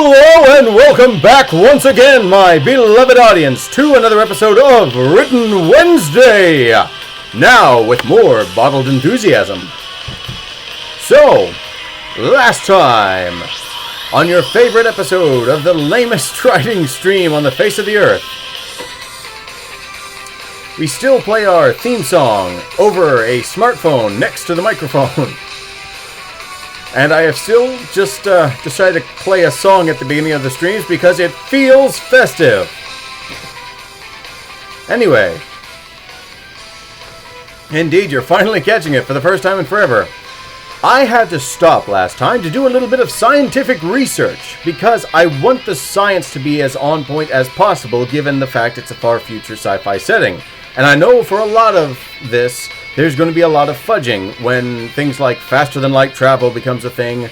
Hello and welcome back once again, my beloved audience, to another episode of Written Wednesday. Now with more bottled enthusiasm. So, last time, on your favorite episode of the lamest writing stream on the face of the earth, we still play our theme song over a smartphone next to the microphone. And I have still just decided to play a song at the beginning of the streams because it feels festive. Anyway. Indeed, you're finally catching it for the first time in forever. I had to stop last time to do a little bit of scientific research because I want the science to be as on point as possible given the fact it's a far future sci-fi setting. And I know for a lot of this, there's going to be a lot of fudging when things like faster-than-light travel becomes a thing,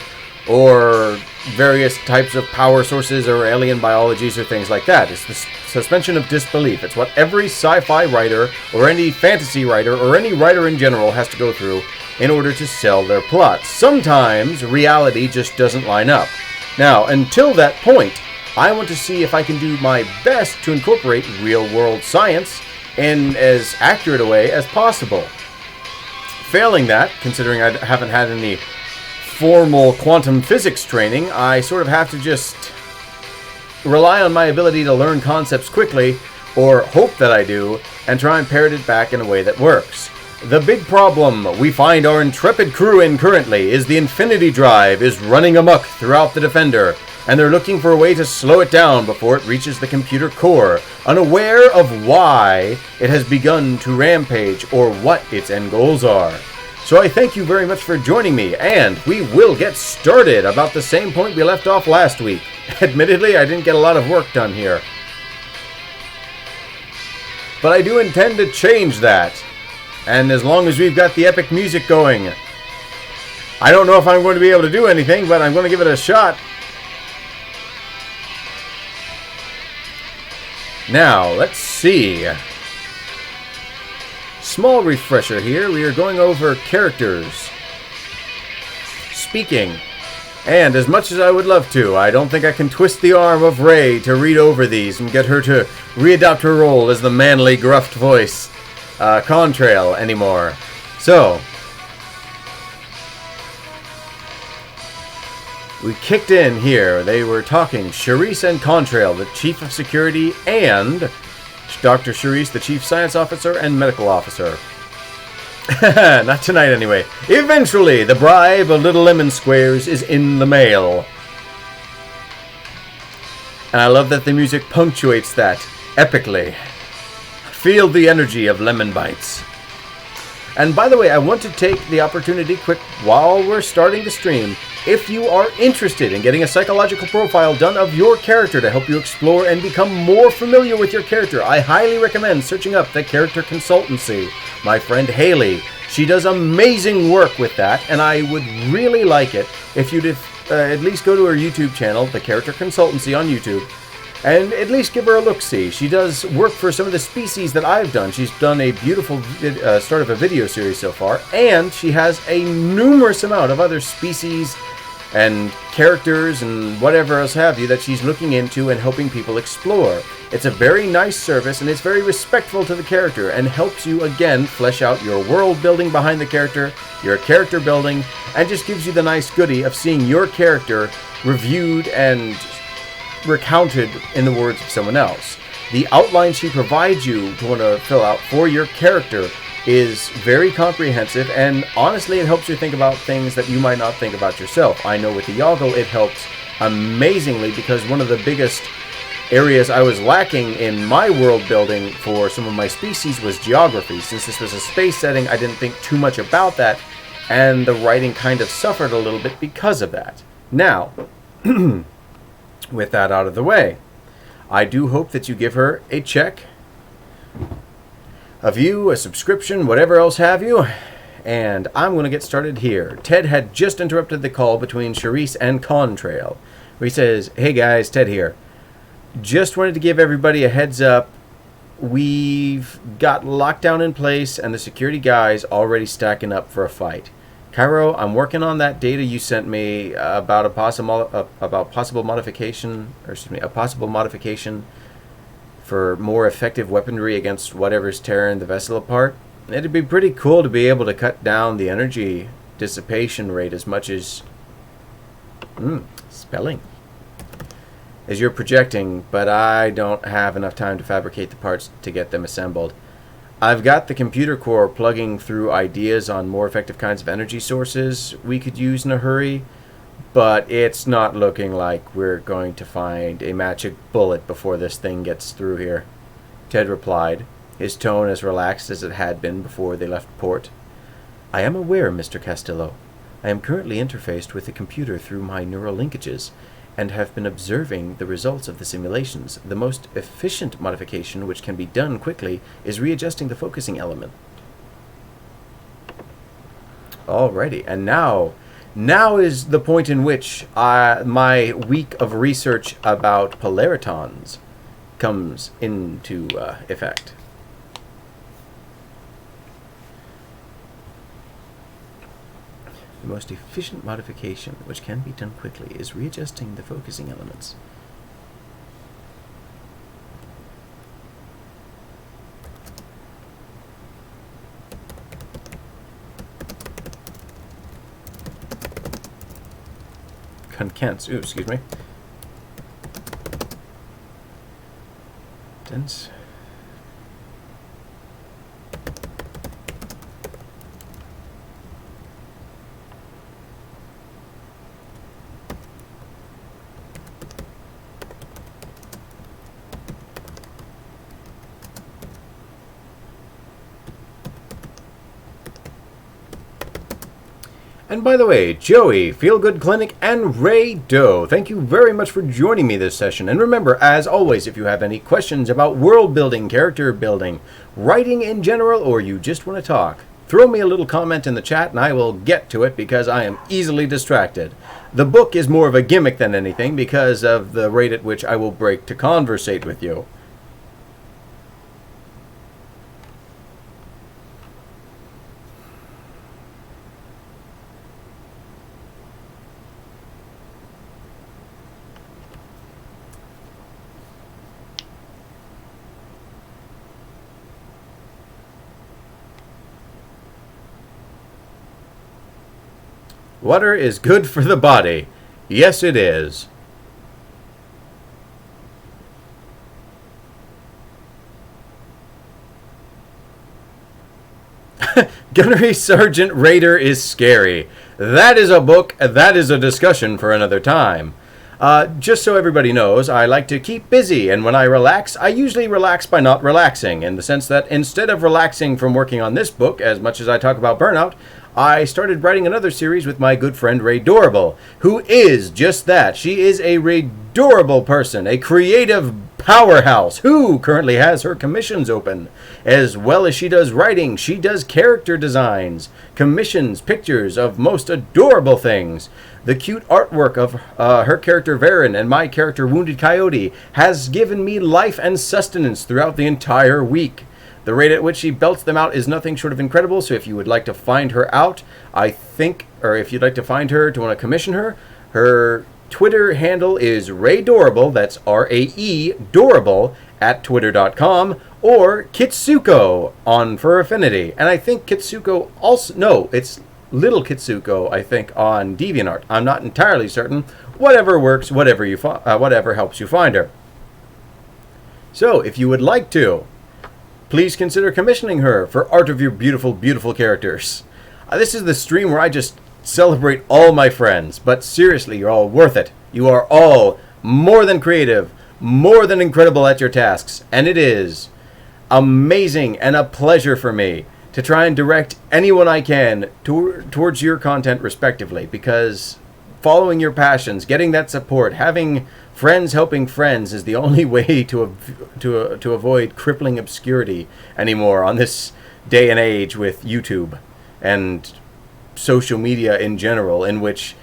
or various types of power sources or alien biologies or things like that. It's the suspension of disbelief. It's what every sci-fi writer or any fantasy writer or any writer in general has to go through in order to sell their plots. Sometimes reality just doesn't line up. Now, until that point, I want to see if I can do my best to incorporate real-world science in as accurate a way as possible. Failing that, considering I haven't had any formal quantum physics training, I sort of have to just rely on my ability to learn concepts quickly, or hope that I do, and try and parrot it back in a way that works. The big problem we find our intrepid crew in currently is the Infinity Drive is running amok throughout the Defender, and they're looking for a way to slow it down before it reaches the computer core, unaware of why it has begun to rampage or what its end goals are. So I thank you very much for joining me, and we will get started about the same point we left off last week. Admittedly, I didn't get a lot of work done here, but I do intend to change that. And as long as we've got the epic music going, I don't know if I'm going to be able to do anything, but I'm going to give it a shot. Now, let's see. Small refresher here. We are going over characters, speaking, and as much as I would love to, I don't think I can twist the arm of Rey to read over these and get her to readopt her role as the manly, gruffed voice Contrail anymore. So, we kicked in here. They were talking. Charisse and Contrail, the Chief of Security, and Dr. Charisse, the Chief Science Officer and Medical Officer. Not tonight, anyway. Eventually, the bribe of Little Lemon Squares is in the mail. And I love that the music punctuates that epically. Feel the energy of Lemon Bites. And by the way, I want to take the opportunity quick while we're starting the stream. If you are interested in getting a psychological profile done of your character to help you explore and become more familiar with your character, I highly recommend searching up the Character Consultancy. My friend Haley, she does amazing work with that, and I would really like it if you'd at least go to her YouTube channel, the Character Consultancy on YouTube, and at least give her a look-see. She does work for some of the species that I've done. She's done a beautiful start of a video series so far, and she has a numerous amount of other species and characters and whatever else have you that she's looking into and helping people explore. It's a very nice service, and it's very respectful to the character and helps you, again, flesh out your world building behind the character, your character building, and just gives you the nice goodie of seeing your character reviewed and recounted in the words of someone else. The outline she provides you to want to fill out for your character is very comprehensive, and honestly it helps you think about things that you might not think about yourself. I know with the Yoggle it helps amazingly because one of the biggest areas I was lacking in my world building for some of my species was geography. Since this was a space setting, I didn't think too much about that, and the writing kind of suffered a little bit because of that. Now, with that out of the way, I do hope that you give her a check, a view, a subscription, whatever else have you, and I'm going to get started here. Ted had just interrupted the call between Charisse and Contrail, where he says, "Hey guys, Ted here. Just wanted to give everybody a heads up. We've got lockdown in place and the security guys already stacking up for a fight. Cairo, I'm working on that data you sent me about a possible modification, or excuse me, a possible modification for more effective weaponry against whatever's tearing the vessel apart. It'd be pretty cool to be able to cut down the energy dissipation rate as much as spelling as you're projecting, but I don't have enough time to fabricate the parts to get them assembled. I've got the computer core plugging through ideas on more effective kinds of energy sources we could use in a hurry, but it's not looking like we're going to find a magic bullet before this thing gets through here. Ted replied, his tone as relaxed as it had been before they left port. I am aware, Mr. Castillo. I am currently interfaced with the computer through my neural linkages, and have been observing the results of the simulations. The most efficient modification, which can be done quickly, is readjusting the focusing element. Alrighty, and now is the point in which my week of research about polaritons comes into effect. The most efficient modification, which can be done quickly, is readjusting the focusing elements. Concants. Ooh, excuse me. Dense. And by the way, Joey, Feel Good Clinic, and Ray Doe, thank you very much for joining me this session. And remember, as always, if you have any questions about world building, character building, writing in general, or you just want to talk, throw me a little comment in the chat and I will get to it because I am easily distracted. The book is more of a gimmick than anything because of the rate at which I will break to conversate with you. Water is good for the body. Yes, it is. Gunnery Sergeant Raider is scary. That is a book, that is a discussion for another time. Just so everybody knows, I like to keep busy, and when I relax, I usually relax by not relaxing, in the sense that instead of relaxing from working on this book, as much as I talk about burnout, I started writing another series with my good friend Ray Dorable, who is just that. She is a Raydorable person, a creative powerhouse who currently has her commissions open. As well as she does writing, she does character designs, commissions pictures of most adorable things. The cute artwork of her character Varen and my character Wounded Coyote has given me life and sustenance throughout the entire week. The rate at which she belts them out is nothing short of incredible, so if you would like to find her out, if you'd like to find her to want to commission her, her Twitter handle is Raydorable, that's R-A-E, Dorable, at twitter.com, or Kitsuko on Fur Affinity. And I think Kitsuko also, no, it's Little Kitsuko, I think, on DeviantArt. I'm not entirely certain. Whatever works, whatever helps you find her. So, if you would like to, please consider commissioning her for art of your beautiful, beautiful characters. This is the stream where I just celebrate all my friends, but seriously, you're all worth it. You are all more than creative, more than incredible at your tasks, and it is amazing and a pleasure for me to try and direct anyone I can towards your content respectively, because following your passions, getting that support, having friends helping friends is the only way to avoid crippling obscurity anymore on this day and age with YouTube and social media in general, in which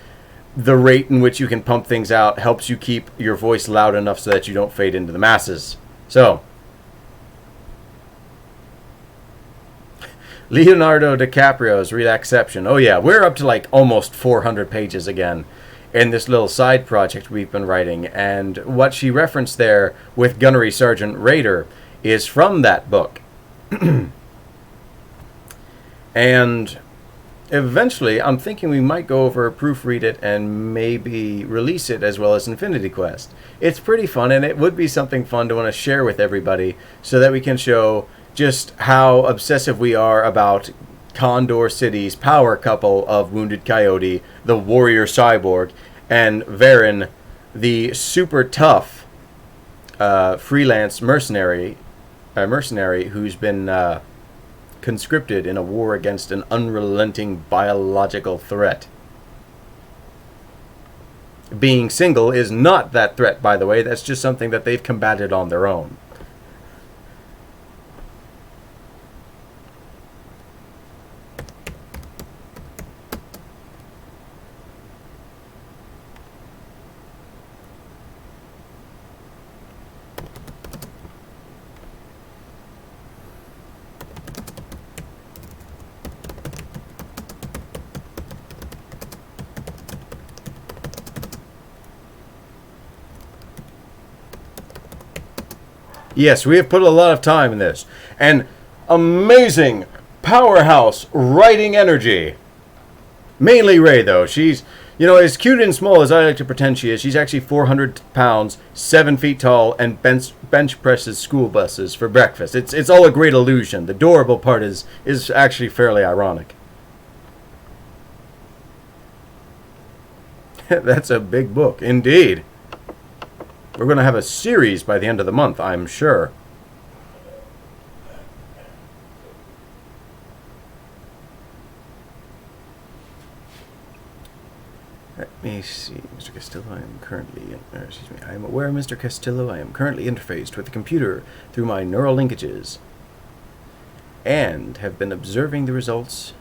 the rate in which you can pump things out helps you keep your voice loud enough so that you don't fade into the masses. So, Leonardo DiCaprio's Relaxception. Oh yeah, we're up to like almost 400 pages again in this little side project we've been writing. And what she referenced there with Gunnery Sergeant Raider is from that book. And eventually, I'm thinking we might go over, proofread it, and maybe release it as well as Infinity Quest. It's pretty fun, and it would be something fun to want to share with everybody so that we can show just how obsessive we are about Condor City's power couple of Wounded Coyote, the warrior cyborg, and Varen, the super tough freelance mercenary who's been conscripted in a war against an unrelenting biological threat. Being single is not that threat, by the way. That's just something that they've combated on their own. Yes, we have put a lot of time in this. And amazing powerhouse writing energy. Mainly Ray, though. She's, as cute and small as I like to pretend she is, she's actually 400 pounds, 7 feet tall, and bench presses school buses for breakfast. It's all a great illusion. The adorable part is actually fairly ironic. That's a big book, indeed. We're going to have a series by the end of the month, I'm sure. Let me see, Mr. Castillo, I am aware, Mr. Castillo, I am currently interfaced with the computer through my neural linkages and have been observing the results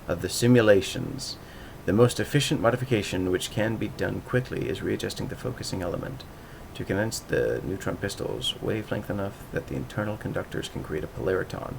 of the simulations. The most efficient modification which can be done quickly is readjusting the focusing element to condense the neutron pistol's wavelength enough that the internal conductors can create a polariton.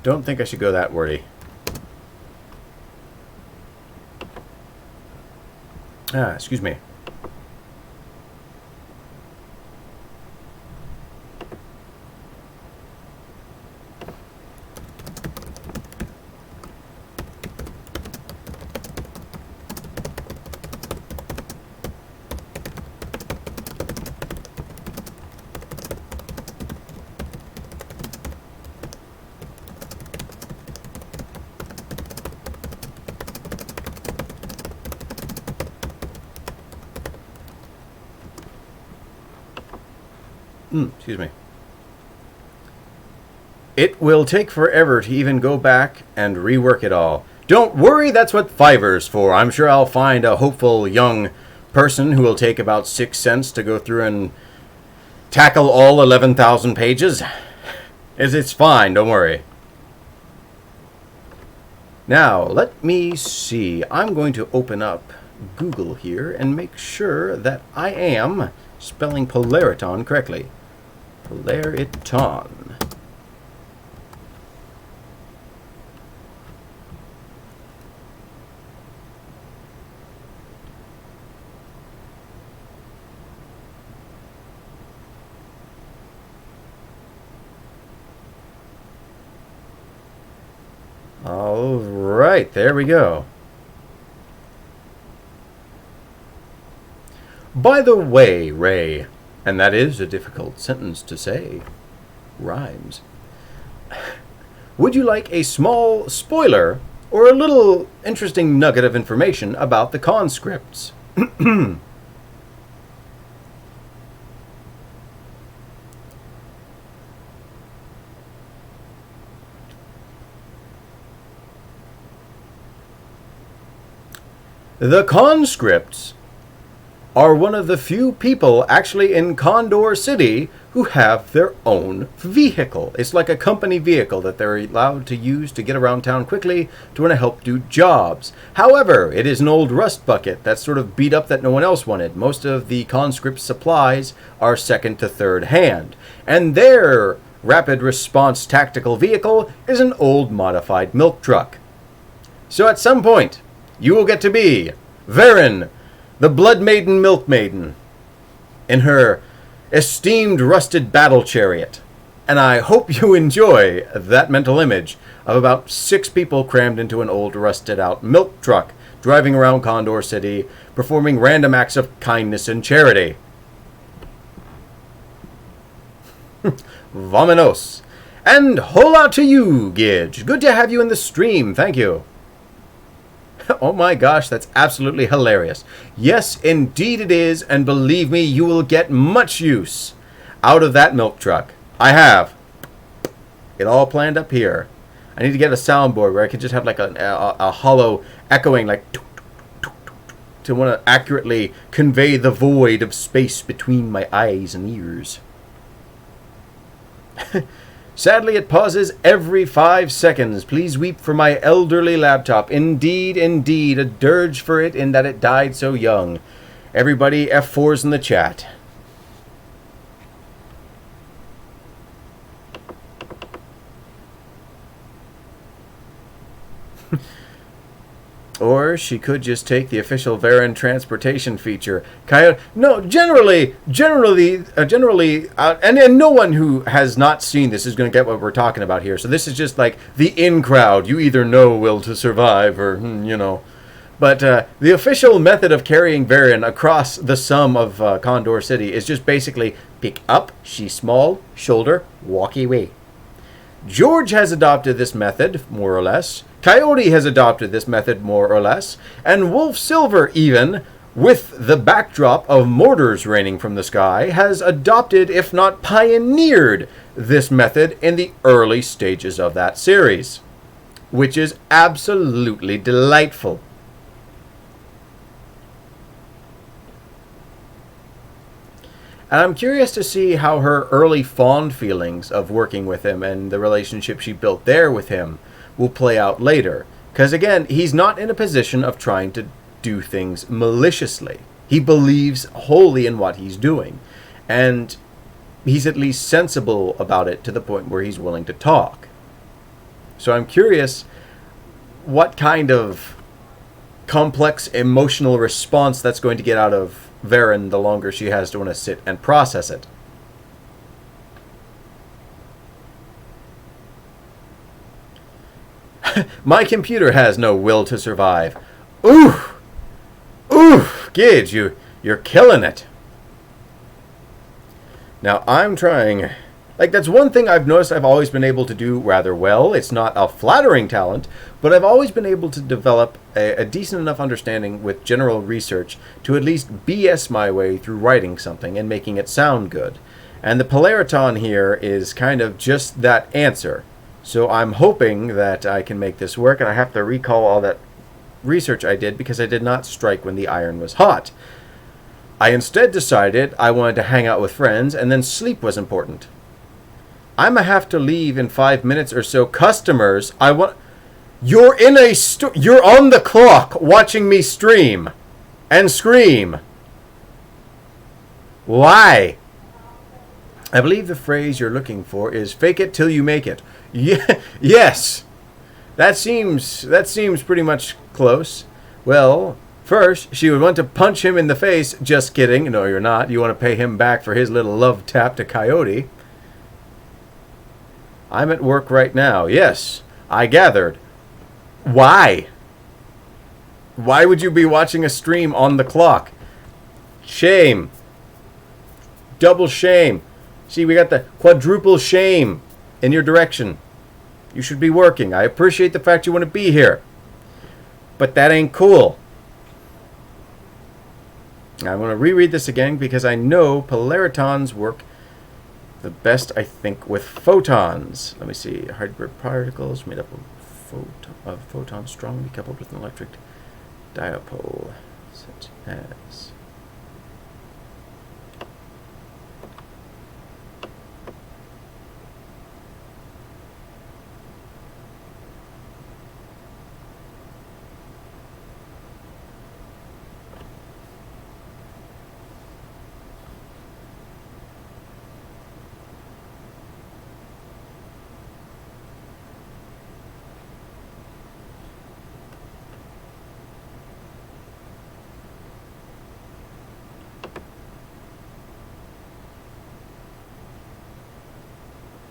Don't think I should go that wordy. Excuse me. Excuse me. It will take forever to even go back and rework it all. Don't worry, that's what Fiverr's for. I'm sure I'll find a hopeful young person who will take about 6 cents to go through and tackle all 11,000 pages. It's fine, don't worry. Now, let me see. I'm going to open up Google here and make sure that I am spelling Polariton correctly. Polariton. All right, there we go. By the way, Ray, and that is a difficult sentence to say, rhymes. Would you like a small spoiler or a little interesting nugget of information about the conscripts? The conscripts are one of the few people actually in Condor City who have their own vehicle. It's like a company vehicle that they're allowed to use to get around town quickly to want to help do jobs. However, it is an old rust bucket that's sort of beat up that no one else wanted. Most of the conscript supplies are second to third hand, and their rapid response tactical vehicle is an old modified milk truck. So at some point, you will get to be Varen, the Blood Maiden Milk Maiden, in her esteemed rusted battle chariot. And I hope you enjoy that mental image of about 6 people crammed into an old rusted out milk truck, driving around Condor City, performing random acts of kindness and charity. Vamonos. And hola to you, Gidge. Good to have you in the stream. Thank you. Oh my gosh, that's absolutely hilarious. Yes, indeed it is, and believe me, you will get much use out of that milk truck. I have it all planned up here. I need to get a soundboard where I can just have like a hollow echoing, like to want to accurately convey the void of space between my eyes and ears. Sadly, it pauses every 5 seconds. Please weep for my elderly laptop. Indeed, indeed, a dirge for it in that it died so young. Everybody F4s in the chat. Or she could just take the official Varen transportation feature. Coyote. No, generally, and no one who has not seen this is going to get what we're talking about here. So this is just like the in crowd. You either know Will to Survive or, you know. But the official method of carrying Varen across the sum of Condor City is just basically pick up, she small, shoulder, walk away. George has adopted this method, more or less. Coyote has adopted this method, more or less. And Wolf Silver, even, with the backdrop of mortars raining from the sky, has adopted, if not pioneered, this method in the early stages of that series. Which is absolutely delightful. And I'm curious to see how her early fond feelings of working with him and the relationship she built there with him will play out later. Because again, he's not in a position of trying to do things maliciously. He believes wholly in what he's doing. And he's at least sensible about it to the point where he's willing to talk. So I'm curious what kind of complex emotional response that's going to get out of Varen the longer she has to want to sit and process it. My computer has no will to survive. Ooh! Ooh! Gidge, you're killing it. Now, I'm trying... Like, that's one thing I've noticed I've always been able to do rather well. It's not a flattering talent, but I've always been able to develop a decent enough understanding with general research to at least BS my way through writing something and making it sound good. And the Polariton here is kind of just that answer. So I'm hoping that I can make this work, and I have to recall all that research I did because I did not strike when the iron was hot. I instead decided I wanted to hang out with friends, and then sleep was important. I'ma have to leave in 5 minutes or so. Customers, you're in a you're on the clock watching me stream and scream. Why? I believe the phrase you're looking for is fake it till you make it. Yeah, yes. That seems pretty much close. Well, first, she would want to punch him in the face. Just kidding. No, you're not. You want to pay him back for his little love tap to Coyote. I'm at work right now. Yes, I gathered. Why? Why would you be watching a stream on the clock? Shame. Double shame. See, we got the quadruple shame in your direction. You should be working. I appreciate the fact you want to be here. But that ain't cool. I'm going to reread this again because I know polaritons work the best, I think, with photons. Let me see. Hard-grid particles made up of photons strongly coupled with an electric dipole, such as...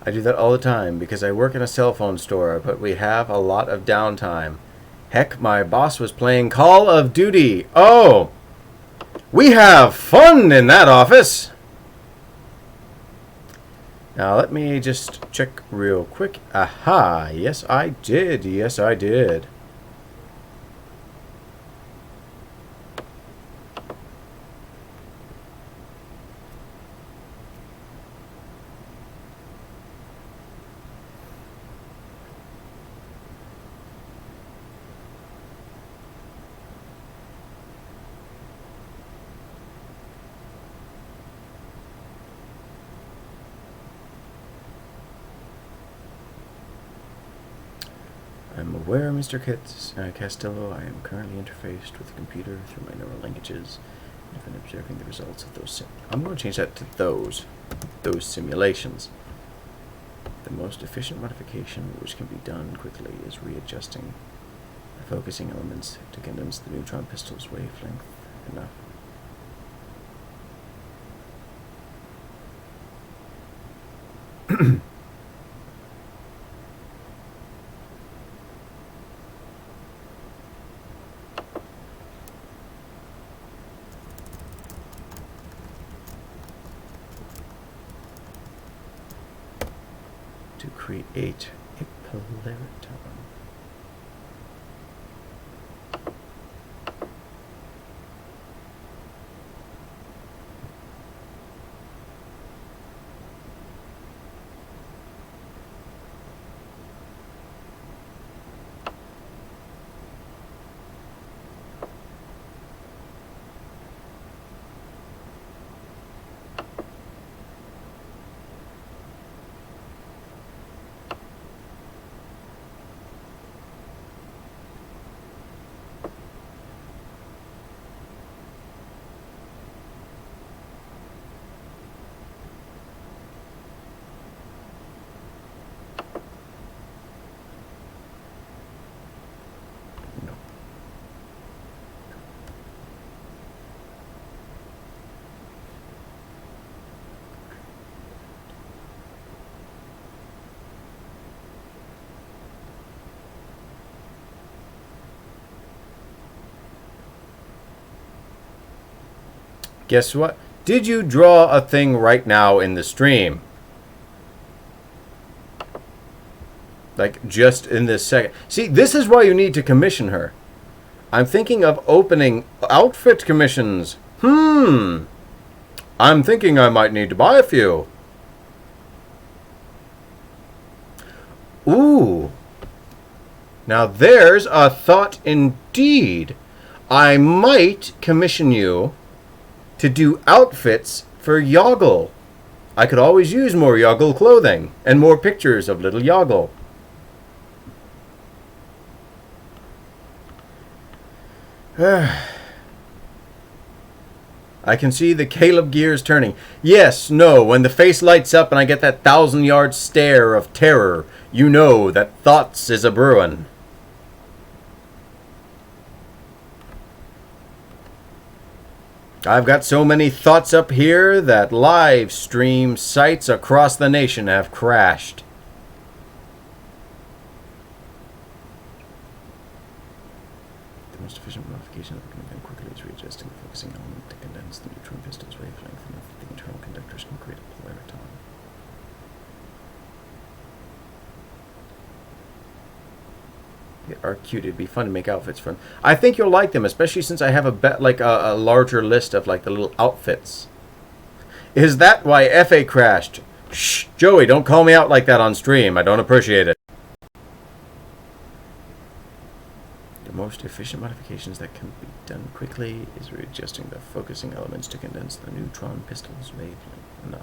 I do that all the time because I work in a cell phone store, but we have a lot of downtime. Heck, my boss was playing Call of Duty. Oh! We have fun in that office! Now let me just check real quick. Aha! Yes, I did. Yes, I did. I'm aware, Mr. Castillo, I am currently interfaced with the computer through my neural linkages. I've been observing the results of those. I'm going to change that to those simulations. The most efficient modification, which can be done quickly, is readjusting the focusing elements to condense the neutron pistol's wavelength enough. To create a polariton. Guess what? Did you draw a thing right now in the stream? Like, just in this second. See, this is why you need to commission her. I'm thinking of opening outfit commissions. I'm thinking I might need to buy a few. Ooh. Now there's a thought indeed. I might commission you to do outfits for Yoggle. I could always use more Yoggle clothing and more pictures of little Yoggle. I can see the Caleb gears turning. Yes, no, when the face lights up and I get that 1,000-yard stare of terror, you know that thoughts is a brewin'. I've got so many thoughts up here that live stream sites across the nation have crashed. The most efficient modification that can be done quickly is readjusting the focusing element to condense the neutron pistol's wavelength enough that the internal conductors can create a polariton. Are cute. It'd be fun to make outfits for them. I think you'll like them, especially since I have a larger list of like the little outfits. Is that why FA crashed? Shh, Joey, don't call me out like that on stream. I don't appreciate it. The most efficient modifications that can be done quickly is readjusting the focusing elements to condense the neutron pistol's wavelength enough.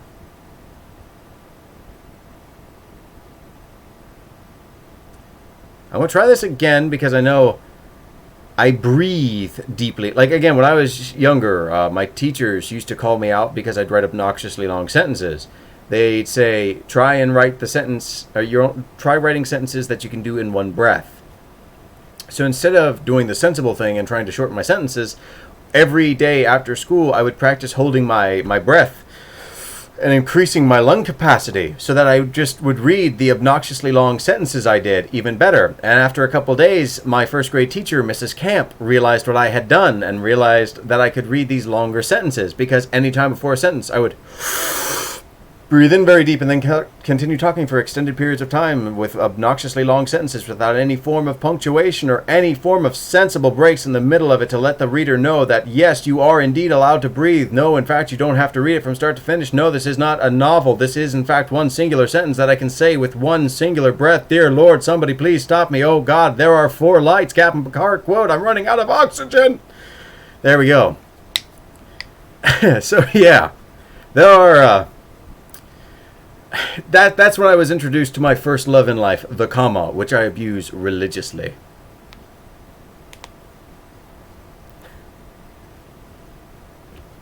I want to try this again because I know I breathe deeply. Like, again, when I was younger, my teachers used to call me out because I'd write obnoxiously long sentences. They'd say, try and write the sentence, or try writing sentences that you can do in one breath. So instead of doing the sensible thing and trying to shorten my sentences, every day after school I would practice holding my breath and increasing my lung capacity so that I just would read the obnoxiously long sentences I did even better. And after a couple days, my first grade teacher, Mrs. Camp, realized what I had done and realized that I could read these longer sentences because anytime before a sentence I would breathe in very deep and then continue talking for extended periods of time with obnoxiously long sentences without any form of punctuation or any form of sensible breaks in the middle of it to let the reader know that, yes, you are indeed allowed to breathe. No, in fact, you don't have to read it from start to finish. No, this is not a novel. This is, in fact, one singular sentence that I can say with one singular breath. Dear Lord, somebody please stop me. Oh, God, there are 4 lights. Captain Picard, quote, I'm running out of oxygen. There we go. So, yeah, there are... That's when I was introduced to my first love in life, the comma, which I abuse religiously.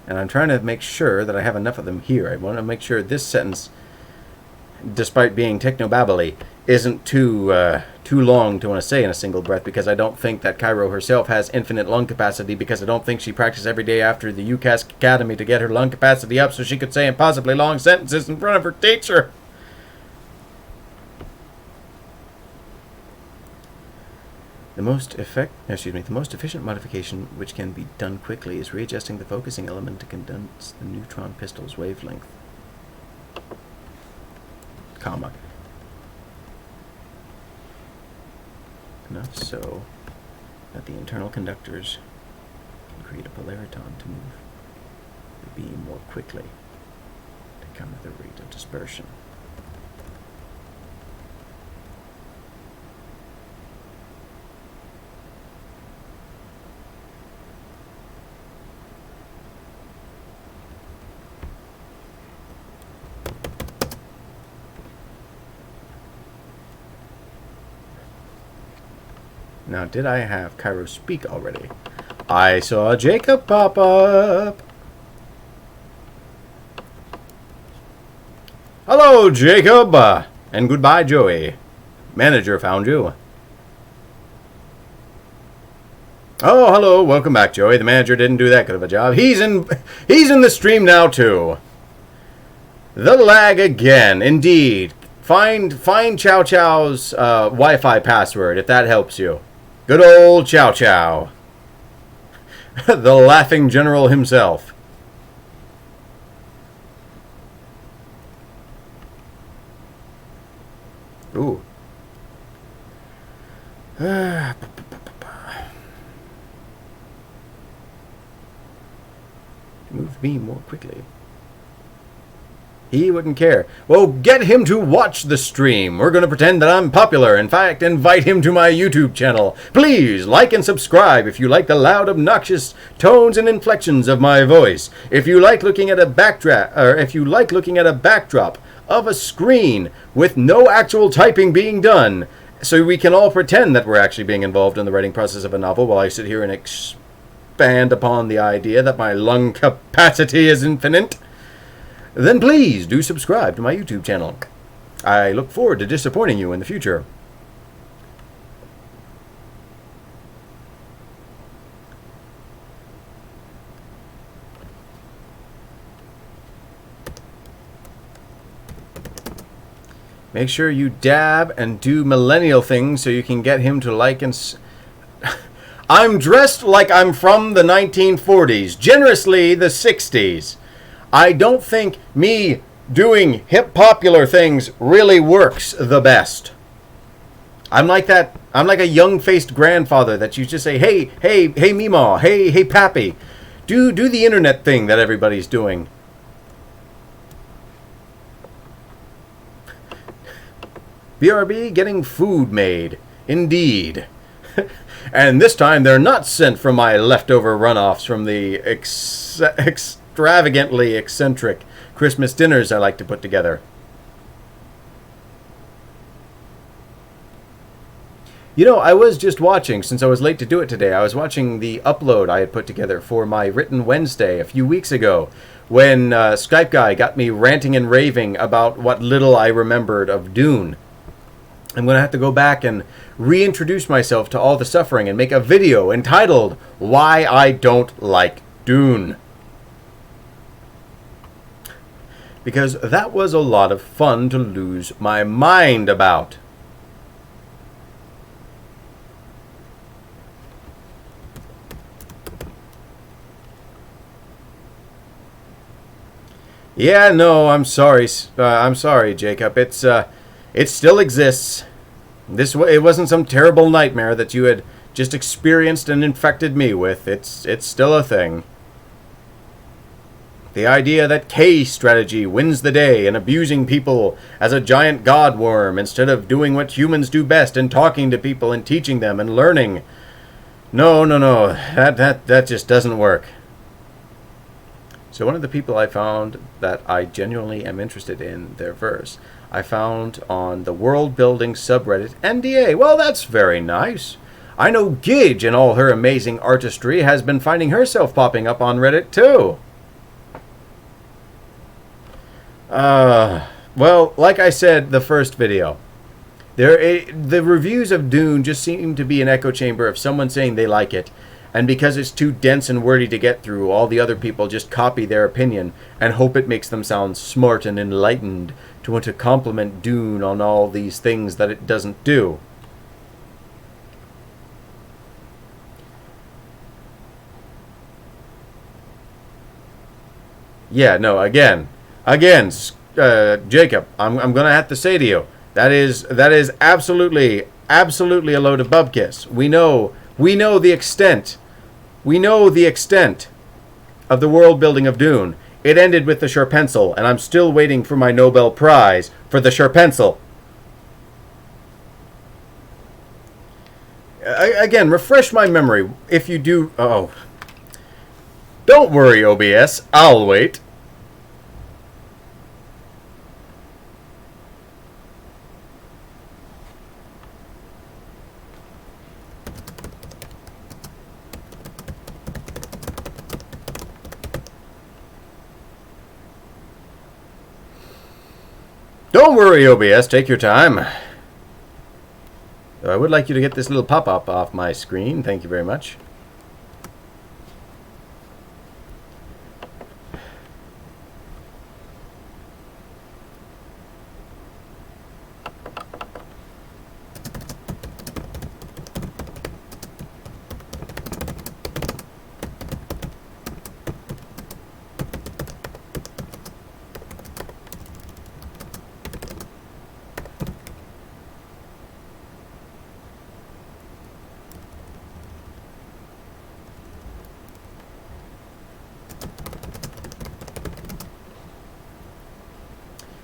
And I'm trying to make sure that I have enough of them here. I want to make sure this sentence, despite being technobabbly, isn't too long to want to say in a single breath, because I don't think that Cairo herself has infinite lung capacity, because I don't think she practiced every day after the UCAS Academy to get her lung capacity up so she could say impossibly long sentences in front of her teacher. The most efficient modification which can be done quickly is readjusting the focusing element to condense the neutron pistol's wavelength, comma. Enough so that the internal conductors can create a polariton to move the beam more quickly to counter the rate of dispersion. Now, did I have Cairo speak already? I saw Jacob pop up. Hello, Jacob. And goodbye, Joey. Manager found you. Oh, hello. Welcome back, Joey. The manager didn't do that good of a job. He's in the stream now, too. The lag again. Indeed. Find Chow Chow's Wi-Fi password, if that helps you. Good old Chow Chow. The laughing general himself. Ooh. Move me more quickly. He wouldn't care. Well, get him to watch the stream. We're going to pretend that I'm popular. In fact, invite him to my YouTube channel. Please like and subscribe if you like the loud, obnoxious tones and inflections of my voice. If you like looking at a backdrop, of a screen with no actual typing being done, so we can all pretend that we're actually being involved in the writing process of a novel while I sit here and expand upon the idea that my lung capacity is infinite, then please do subscribe to my YouTube channel. I look forward to disappointing you in the future. Make sure you dab and do millennial things so you can get him to like and... I'm dressed like I'm from the 1940s, generously the 60s. I don't think me doing hip popular things really works the best. I'm like that. I'm like a young-faced grandfather that you just say, "Hey, hey, hey, Meemaw, hey, hey, Pappy, do the internet thing that everybody's doing." BRB getting food made, indeed. And this time they're not sent from my leftover runoffs from the extravagantly eccentric Christmas dinners I like to put together. You know, I was just watching, since I was late to do it today, I was watching the upload I had put together for my Written Wednesday a few weeks ago, when Skype Guy got me ranting and raving about what little I remembered of Dune. I'm going to have to go back and reintroduce myself to all the suffering and make a video entitled, Why I Don't Like Dune. Because that was a lot of fun to lose my mind about. Yeah, no, I'm sorry. I'm sorry, Jacob. It still exists. It wasn't some terrible nightmare that you had just experienced and infected me with. It's still a thing. The idea that K strategy wins the day in abusing people as a giant god worm instead of doing what humans do best and talking to people and teaching them and learning. No. That just doesn't work. So one of the people I found that I genuinely am interested in their verse, I found on the world building subreddit NDA. Well, that's very nice. I know Gidge and all her amazing artistry has been finding herself popping up on Reddit too. Well, like I said, the first video, the reviews of Dune just seem to be an echo chamber of someone saying they like it, and because it's too dense and wordy to get through, all the other people just copy their opinion and hope it makes them sound smart and enlightened to want to compliment Dune on all these things that it doesn't do. Yeah, no, again, Jacob, I'm gonna have to say to you, that is absolutely a load of bubkiss. We know the extent. We know the extent of the world building of Dune. It ended with the Sharpencil, and I'm still waiting for my Nobel Prize for the Sharpencil. Again, refresh my memory if you do. Oh, don't worry, OBS. I'll wait. Don't worry, OBS. Take your time. I would like you to get this little pop-up off my screen. Thank you very much.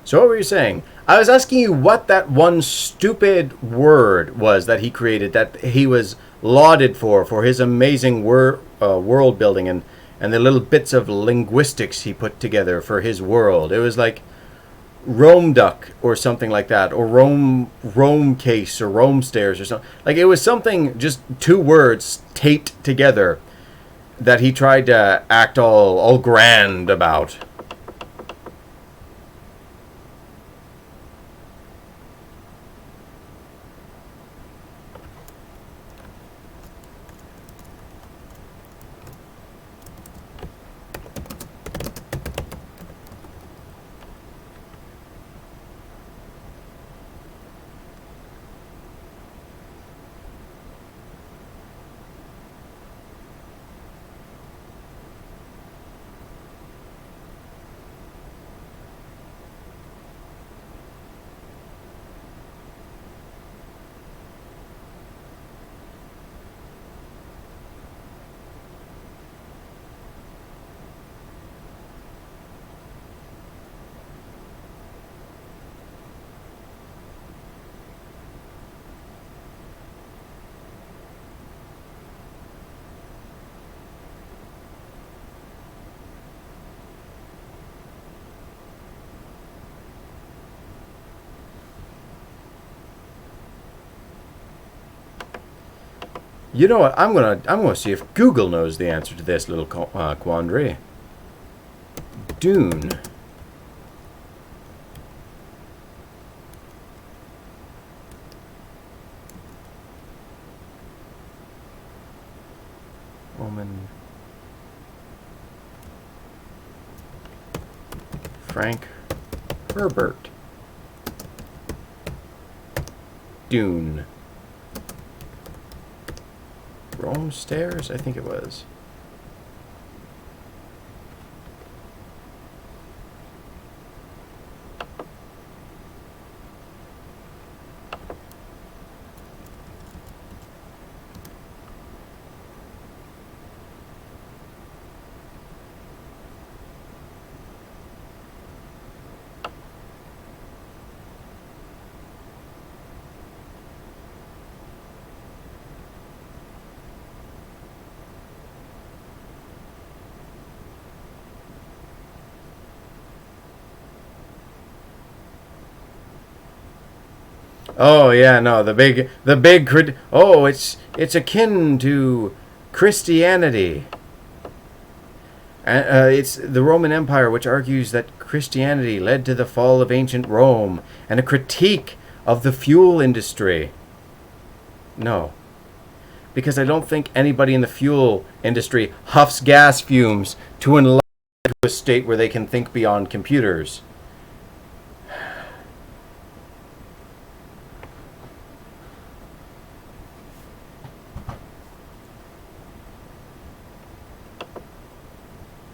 So what were you saying? I was asking you what that one stupid word was that he created, that he was lauded for his amazing world building and the little bits of linguistics he put together for his world. It was like Rome duck or something like that, or Rome case or Rome stairs or something. Like it was something, just two words taped together that he tried to act all grand about. You know what? I'm gonna see if Google knows the answer to this little quandary. Dune. Roman. Frank Herbert. Dune. Rome Stairs? I think it was. Oh yeah, no, it's akin to Christianity. It's the Roman Empire, which argues that Christianity led to the fall of ancient Rome, and a critique of the fuel industry. No, because I don't think anybody in the fuel industry huffs gas fumes to enlighten to a state where they can think beyond computers.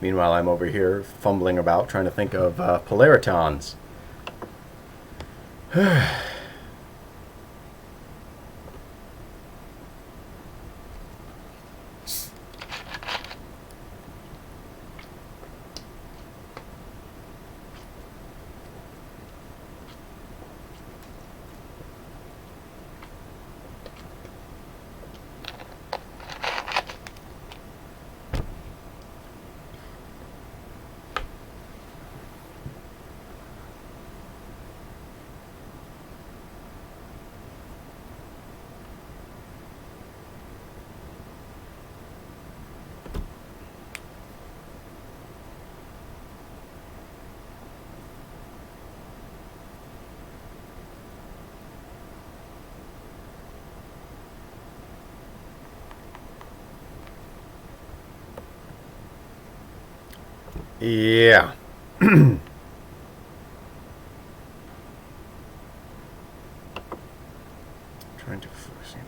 Meanwhile, I'm over here fumbling about trying to think of polaritons. Yeah. Trying to force it.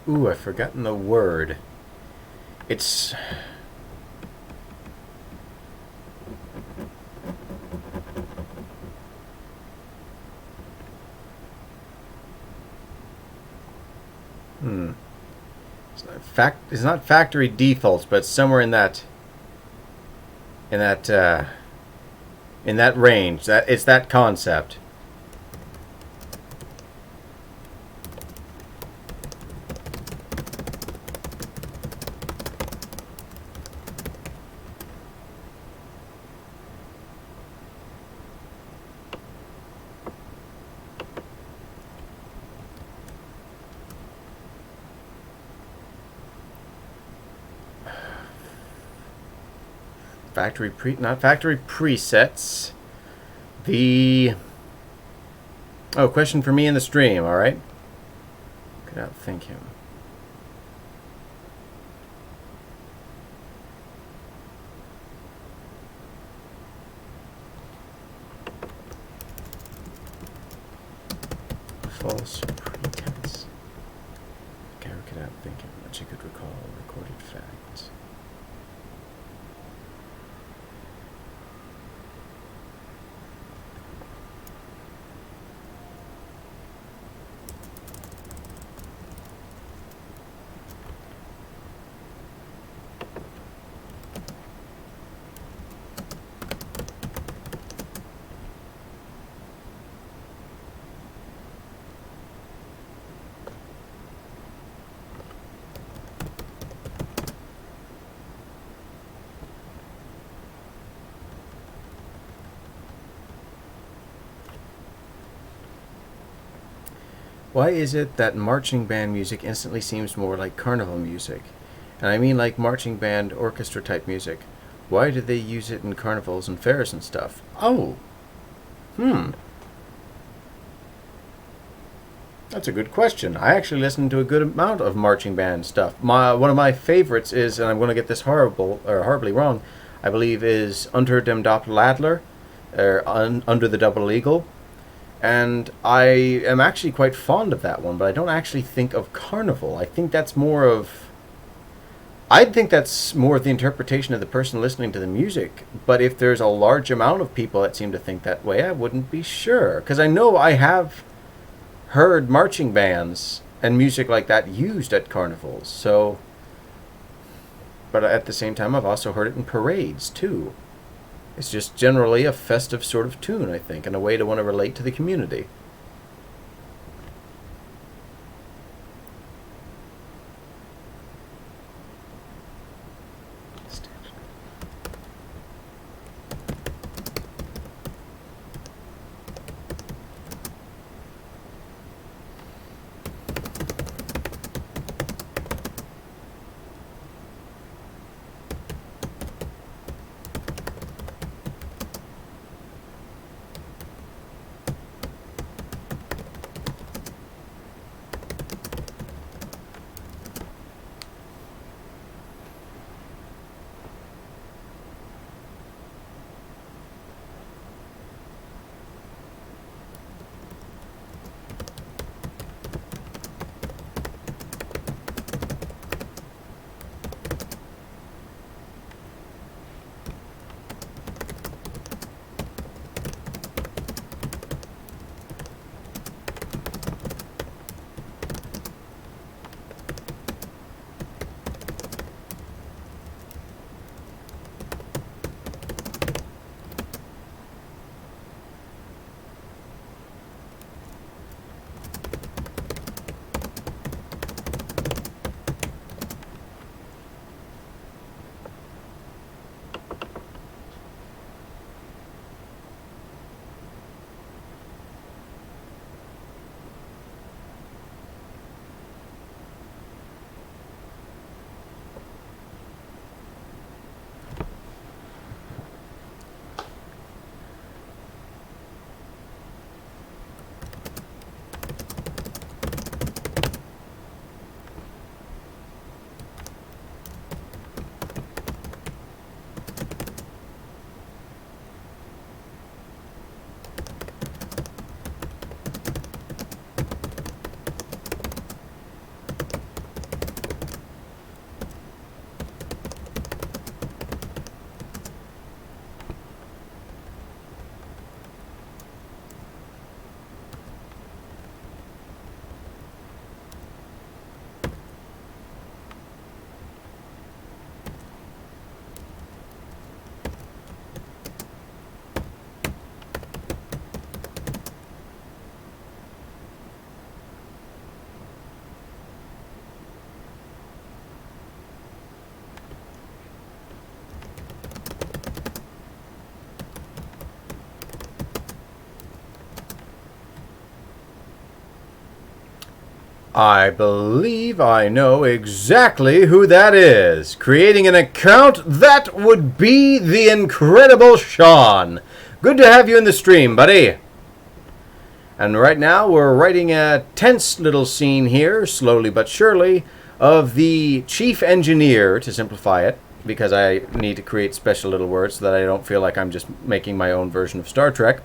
Ooh, I've forgotten the word. It's... It's not factory defaults, but it's somewhere in that... In that range. It's that concept. Not factory presets. The... Oh, question for me in the stream, alright? Could outthink him. False pretense. Gary could outthink him, but she could recall recorded facts. Why is it that marching band music instantly seems more like carnival music? And I mean like marching band orchestra type music. Why do they use it in carnivals and fairs and stuff? Oh. That's a good question. I actually listen to a good amount of marching band stuff. One of my favorites is, and I'm going to get this horribly wrong, I believe is Unter dem Doppeladler, or Under the Double Eagle. And I am actually quite fond of that one, but I don't actually think of carnival. I think that's more of... I'd think that's more of the interpretation of the person listening to the music. But if there's a large amount of people that seem to think that way, I wouldn't be sure. Because I know I have heard marching bands and music like that used at carnivals. So... But at the same time, I've also heard it in parades, too. It's just generally a festive sort of tune, I think, and a way to want to relate to the community. I believe I know exactly who that is. Creating an account, that would be the incredible Sean. Good to have you in the stream, buddy. And right now we're writing a tense little scene here, slowly but surely, of the chief engineer, to simplify it, because I need to create special little words so that I don't feel like I'm just making my own version of Star Trek,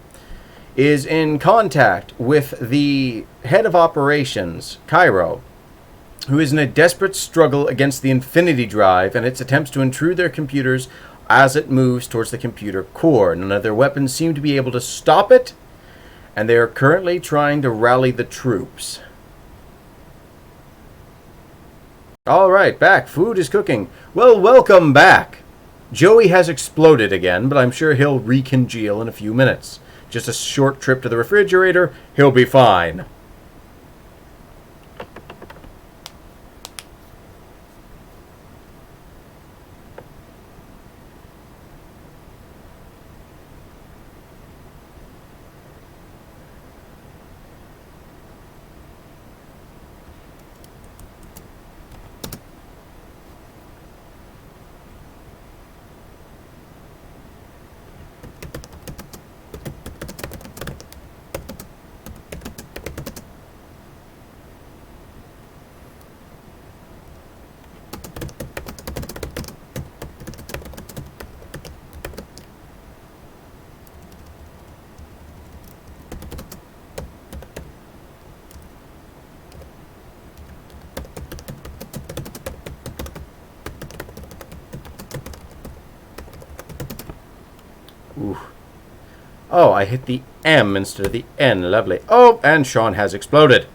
is in contact with the head of operations, Cairo, who is in a desperate struggle against the Infinity Drive and its attempts to intrude their computers as it moves towards the computer core. None of their weapons seem to be able to stop it, and they are currently trying to rally the troops. All right, back. Food is cooking. Well, welcome back. Joey has exploded again, but I'm sure he'll recongeal in a few minutes. Just a short trip to the refrigerator, he'll be fine. Ooh. Oh, I hit the M instead of the N. Lovely. Oh, and Sean has exploded.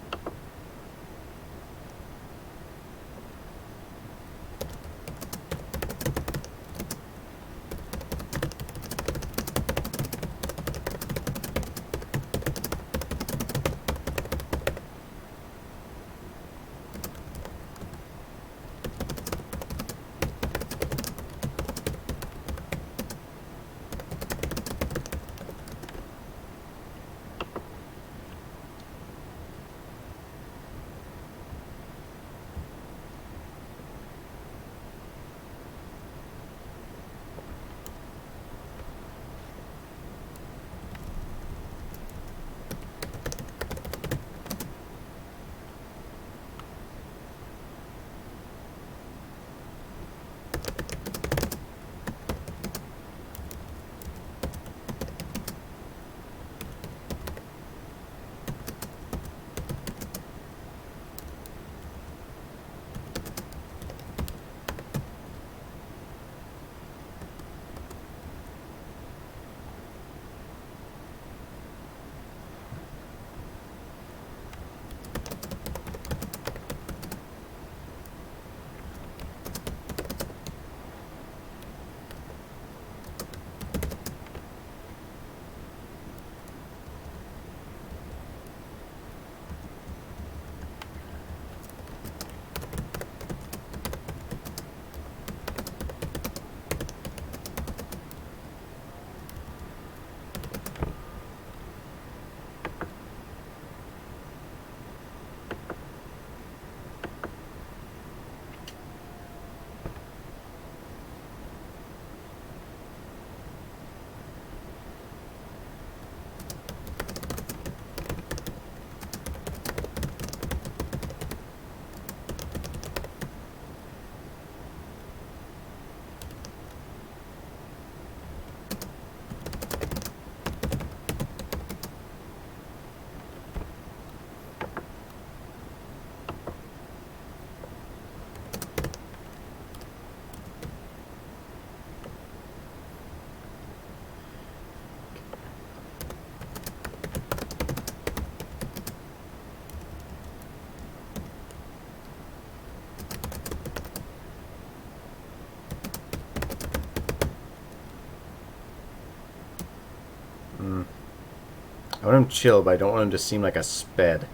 I want him chill, but I don't want him to seem like a sped.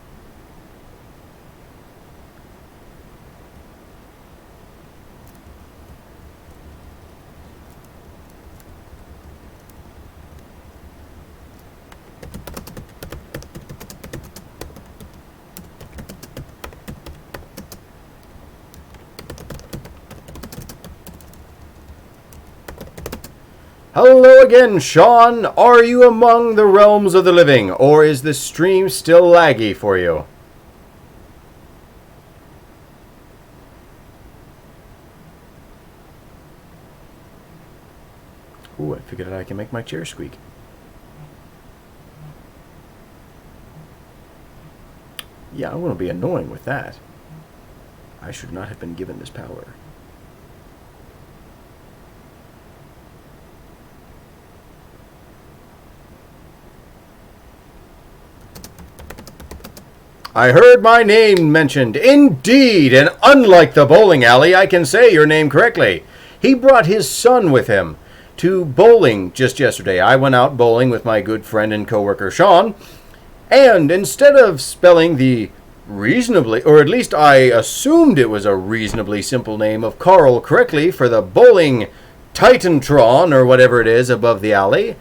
Hello again, Sean. Are you among the realms of the living, or is the stream still laggy for you? Ooh, I figured I can make my chair squeak. Yeah, I'm going to be annoying with that. I should not have been given this power. I heard my name mentioned. Indeed, and unlike the bowling alley, I can say your name correctly. He brought his son with him to bowling just yesterday. I went out bowling with my good friend and coworker Sean, and instead of spelling the reasonably, or at least I assumed it was a reasonably simple name of Carl correctly for the bowling Titantron or whatever it is above the alley,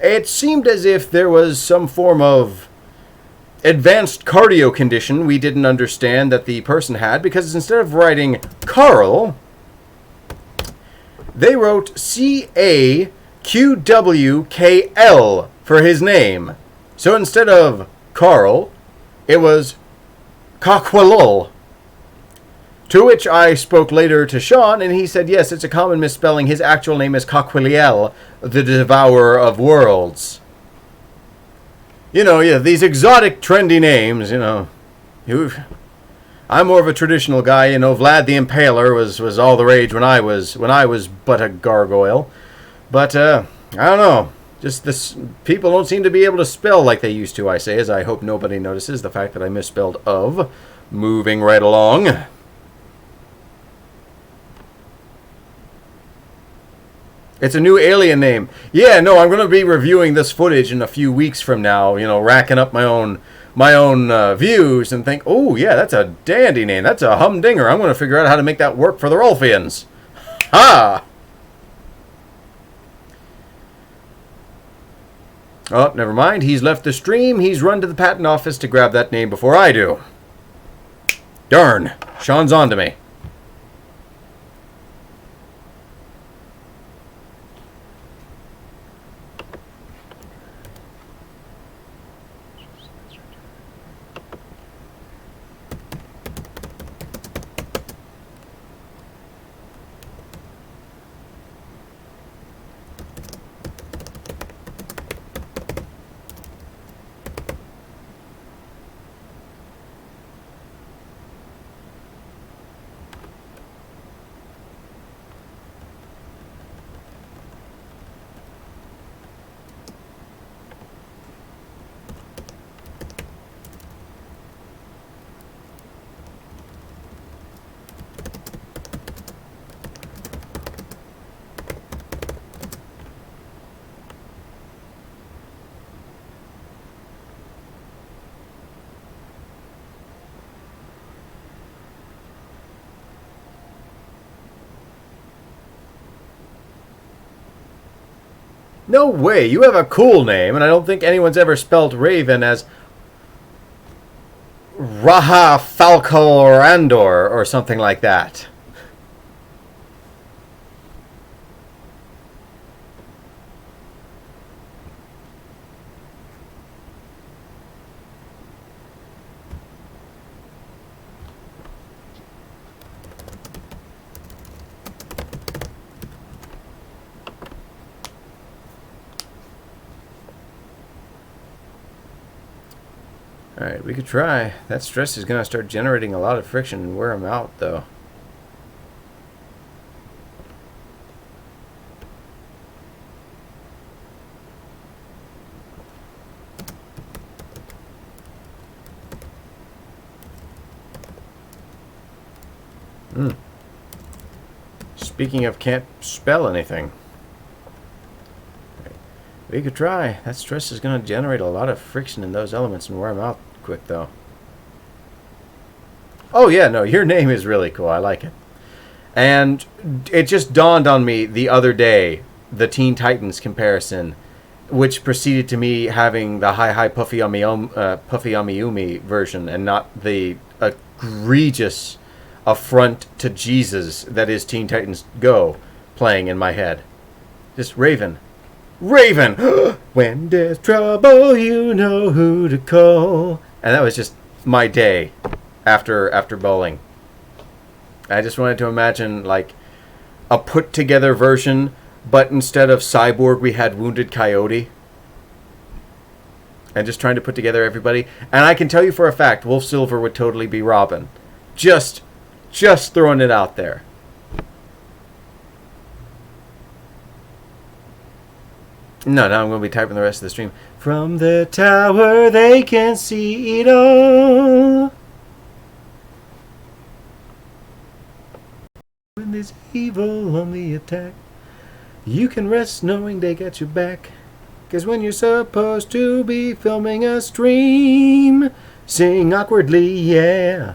it seemed as if there was some form of advanced cardio condition we didn't understand that the person had, because instead of writing Carl, they wrote CAQWKL for his name. So instead of Carl, it was Coquelul. To which I spoke later to Sean, and he said, yes, it's a common misspelling. His actual name is Coqueliel, the Devourer of Worlds. You know, yeah, these exotic, trendy names, you know. I'm more of a traditional guy, you know. Vlad the Impaler was all the rage when I was but a gargoyle. But I don't know. Just this, people don't seem to be able to spell like they used to, I say, as I hope nobody notices the fact that I misspelled of. Moving right along. It's a new alien name. Yeah, no, I'm going to be reviewing this footage in a few weeks from now, you know, racking up my own views and think, oh, yeah, that's a dandy name. That's a humdinger. I'm going to figure out how to make that work for the Rolfians. Ha! Oh, never mind. He's left the stream. He's run to the patent office to grab that name before I do. Darn. Sean's on to me. No way, you have a cool name, and I don't think anyone's ever spelled Raven as Raha Falcorandor or something like that. Alright, we could try. That stress is going to start generating a lot of friction and wear them out, though. Speaking of can't spell anything. We could try. That stress is going to generate a lot of friction in those elements and wear them out quick, though. Oh, yeah, no, your name is really cool. I like it. And it just dawned on me the other day, the Teen Titans comparison, which preceded to me having the Hi Puffy Amiyumi version and not the egregious affront to Jesus that is Teen Titans Go playing in my head. Just Raven. Raven. When there's trouble, you know who to call. And that was just my day after bowling. I just wanted to imagine like a put together version, but instead of Cyborg, we had Wounded Coyote. And just trying to put together everybody. And I can tell you for a fact, Wolf Silver would totally be Robin. Just throwing it out there. No, now I'm going to be typing the rest of the stream. From the tower, they can see it all. When there's evil on the attack, you can rest knowing they got your back. 'Cause when you're supposed to be filming a stream, sing awkwardly, yeah.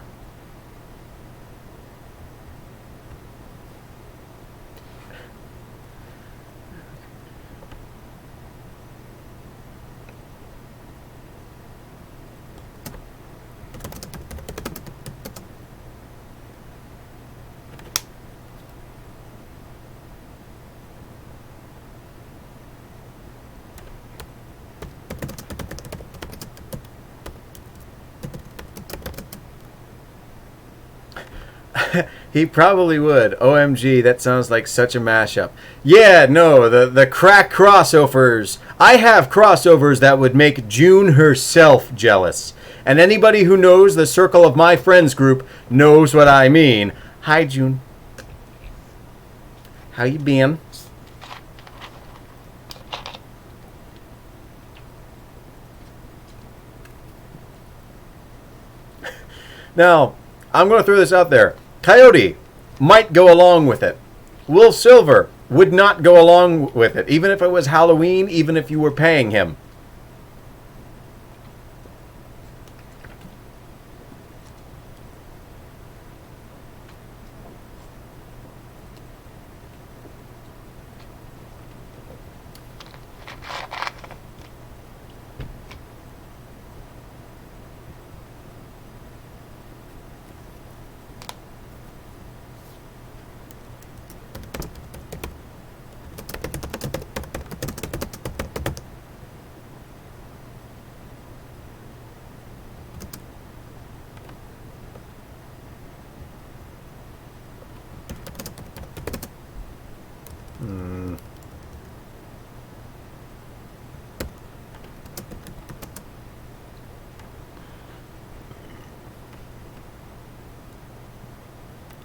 He probably would. OMG, that sounds like such a mashup. Yeah, no, the crack crossovers. I have crossovers that would make June herself jealous. And anybody who knows the circle of my friends group knows what I mean. Hi, June. How you been? Now, I'm going to throw this out there. Coyote might go along with it. Wolf Silver would not go along with it, even if it was Halloween, even if you were paying him.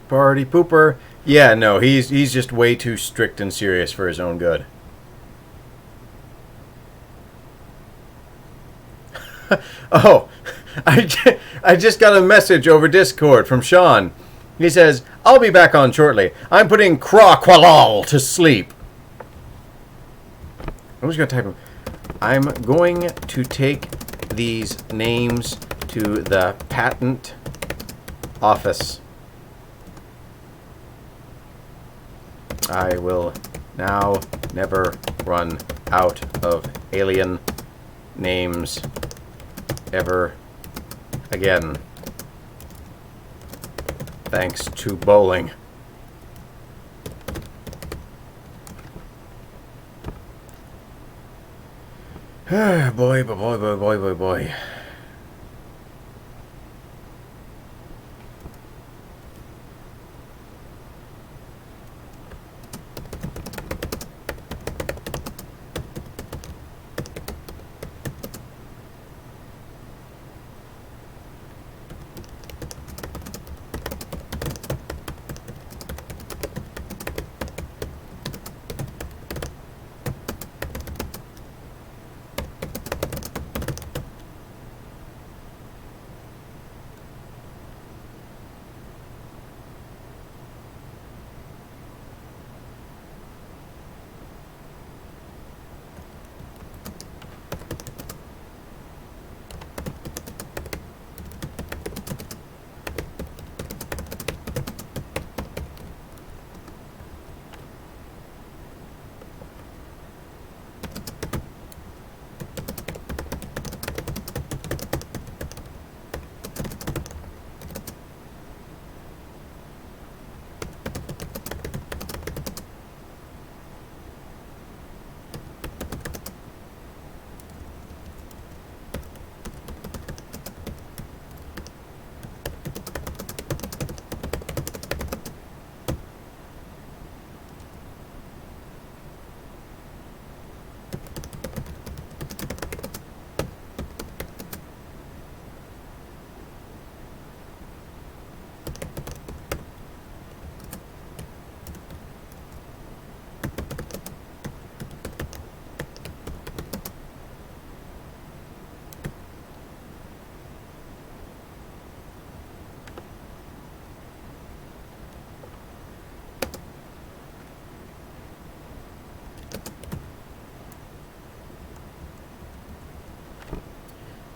Party pooper. Yeah, no, he's just way too strict and serious for his own good. Oh, I just got a message over Discord from Sean. He says, I'll be back on shortly. I'm putting Craqualal to sleep. I'm just going to type him. I'm going to take these names to the patent office. I will now never run out of alien names ever again. Thanks to bowling. Boy.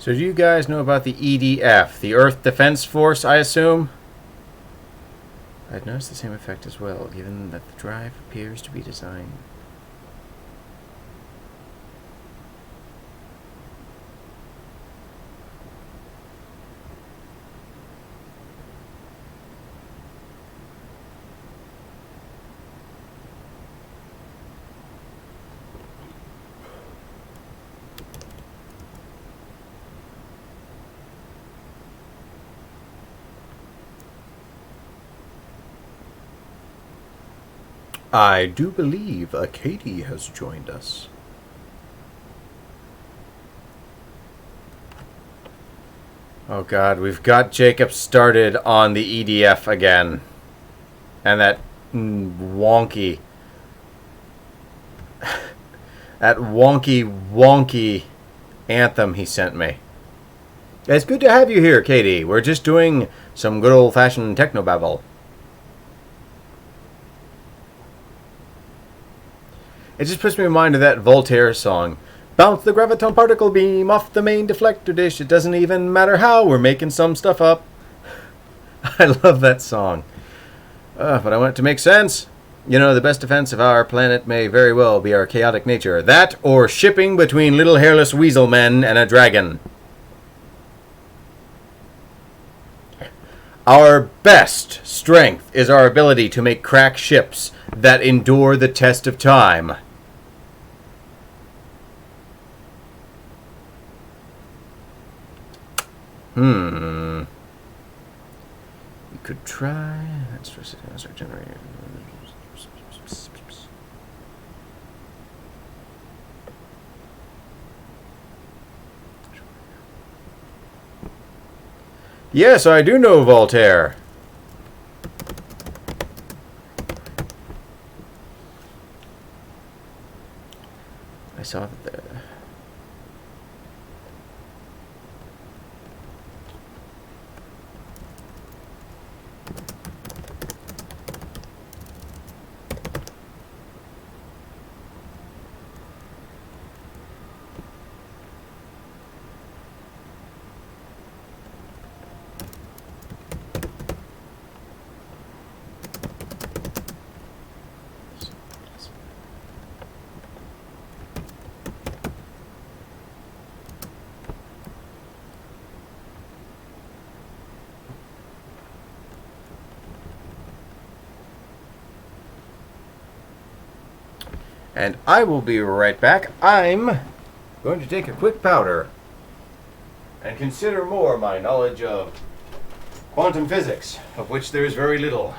So do you guys know about the EDF, the Earth Defense Force, I assume? I'd noticed the same effect as well, given that the drive appears to be designed. I do believe Katie has joined us. Oh god, we've got Jacob started on the EDF again. And that wonky... that wonky anthem he sent me. It's good to have you here, Katie. We're just doing some good old-fashioned technobabble. It just puts me in mind of that Voltaire song. Bounce the graviton particle beam off the main deflector dish. It doesn't even matter how, we're making some stuff up. I love that song. But I want it to make sense. You know, the best defense of our planet may very well be our chaotic nature. That or shipping between little hairless weasel men and a dragon. Our best strength is our ability to make crack ships that endure the test of time. We could try. That's just as our generator. Yes, I do know Voltaire. I saw that there. And I will be right back. I'm going to take a quick powder and consider more my knowledge of quantum physics, of which there is very little.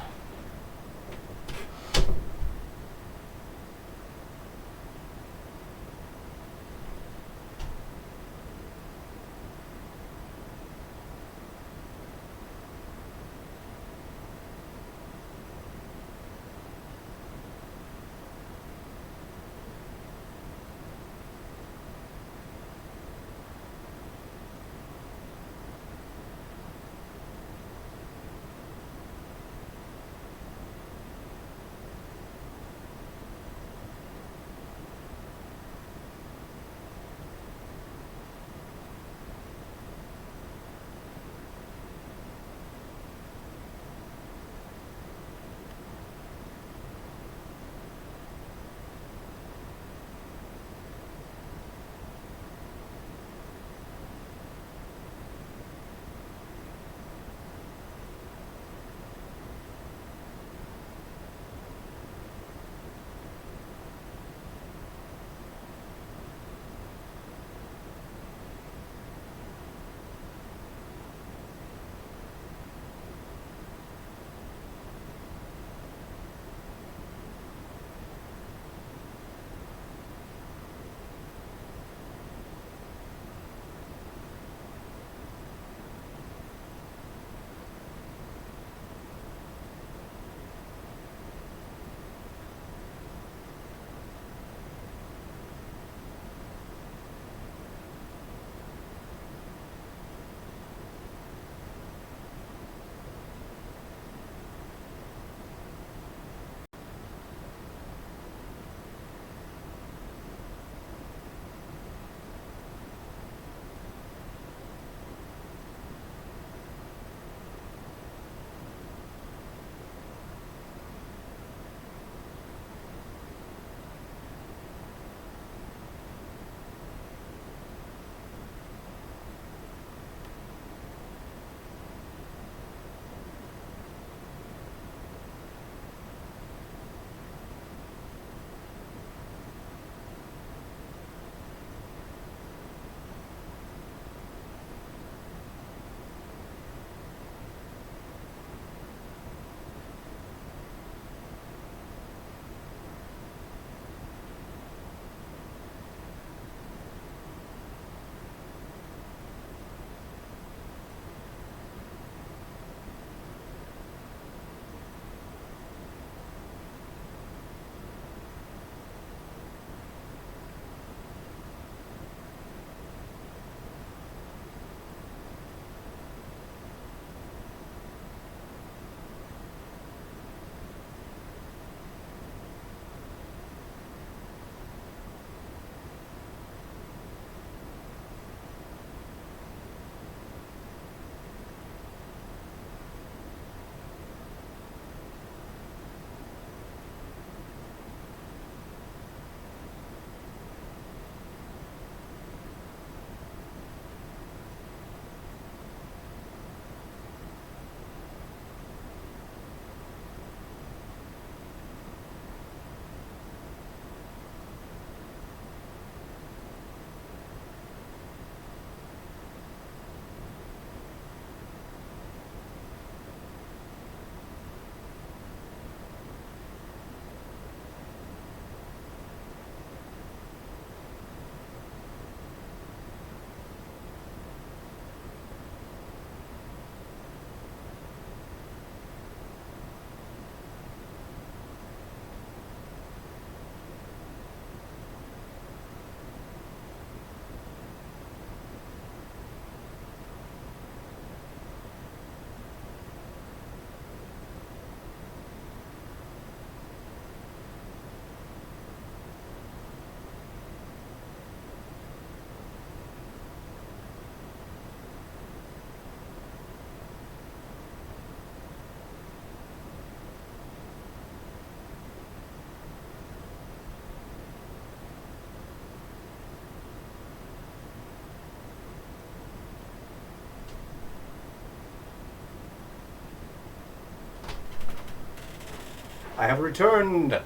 I have returned.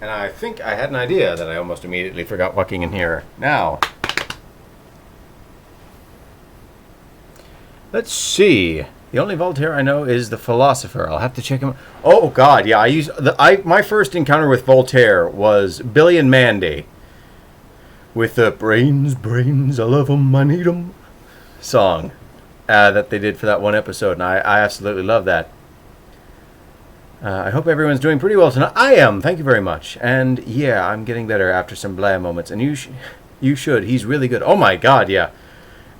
And I think I had an idea that I almost immediately forgot walking in here. Now, let's see. The only Voltaire I know is the philosopher. I'll have to check him. Oh God, yeah. My first encounter with Voltaire was Billy and Mandy with the brains, I love 'em, I need 'em song that they did for that one episode, and I absolutely love that. I hope everyone's doing pretty well tonight. I am. Thank you very much. And yeah, I'm getting better after some blah moments, and you should. He's really good. Oh my God, yeah.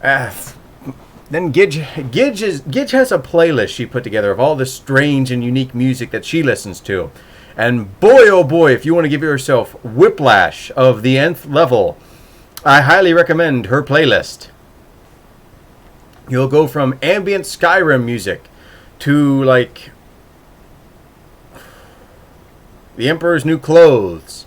Then Gidge has a playlist she put together of all this strange and unique music that she listens to. And boy, oh boy, if you want to give yourself whiplash of the nth level, I highly recommend her playlist. You'll go from ambient Skyrim music to, like, The Emperor's New Clothes.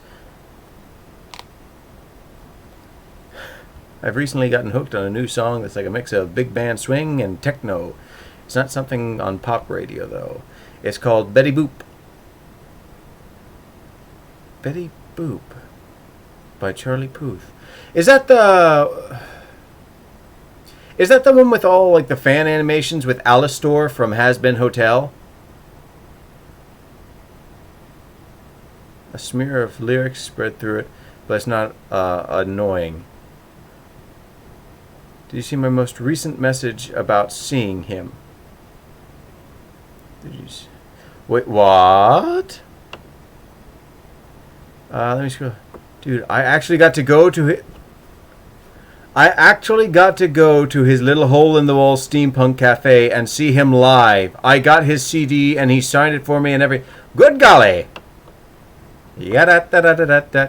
I've recently gotten hooked on a new song that's like a mix of big band swing and techno. It's not something on pop radio, though. It's called Betty Boop. Betty Boop by Charlie Puth. Is that the one with all like the fan animations with Alastor from Has Been Hotel? A smear of lyrics spread through it, but it's not annoying. Did you see my most recent message about seeing him? Did you see? Wait, what? Let me scroll. Dude, I actually got to go to his little hole-in-the-wall steampunk cafe and see him live. I got his CD and he signed it for me and every... Good golly! Yada-da-da-da-da-da.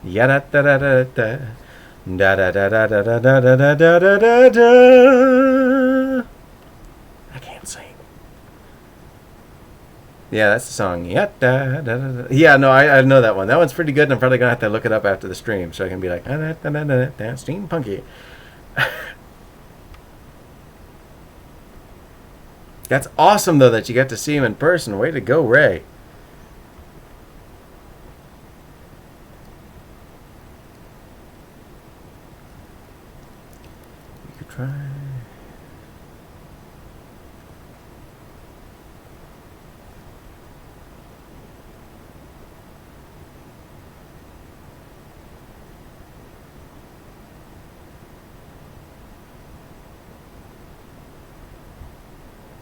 Yada-da-da-da-da. Da-da-da-da-da-da-da-da-da. I can't sing. Yeah, that's the song. Yeah, no, I know that one. That one's pretty good, and I'm probably going to have to look it up after the stream so I can be like, steampunky. That's awesome, though, that you got to see him in person. Way to go, Ray. You could try...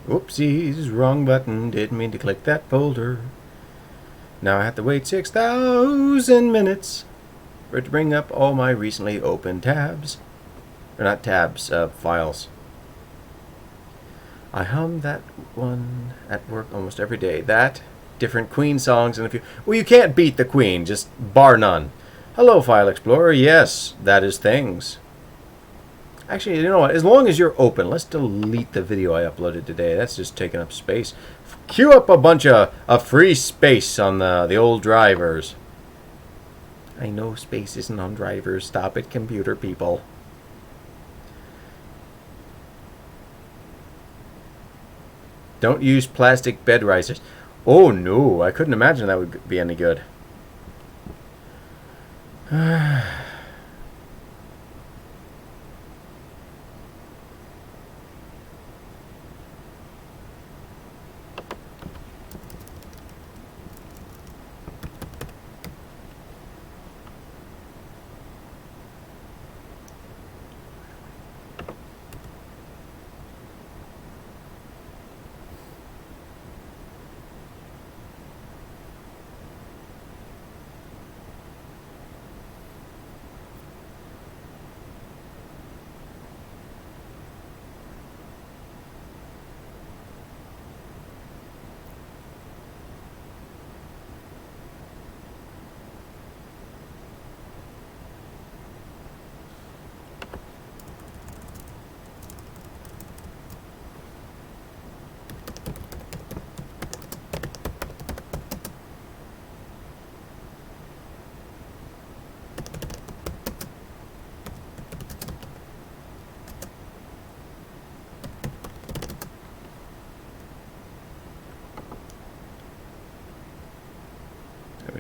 Whoopsies, wrong button, didn't mean to click that folder. Now I have to wait 6,000 minutes for it to bring up all my recently opened tabs. Or not tabs, files. I hum that one at work almost every day. That, different Queen songs, and a few... Well, you can't beat the Queen, just bar none. Hello, File Explorer. Yes, that is things. Actually, you know what? As long as you're open, let's delete the video I uploaded today. That's just taking up space. Queue up a bunch of free space on the old drivers. I know space isn't on drivers. Stop it, computer people. Don't use plastic bed risers. Oh no, I couldn't imagine that would be any good.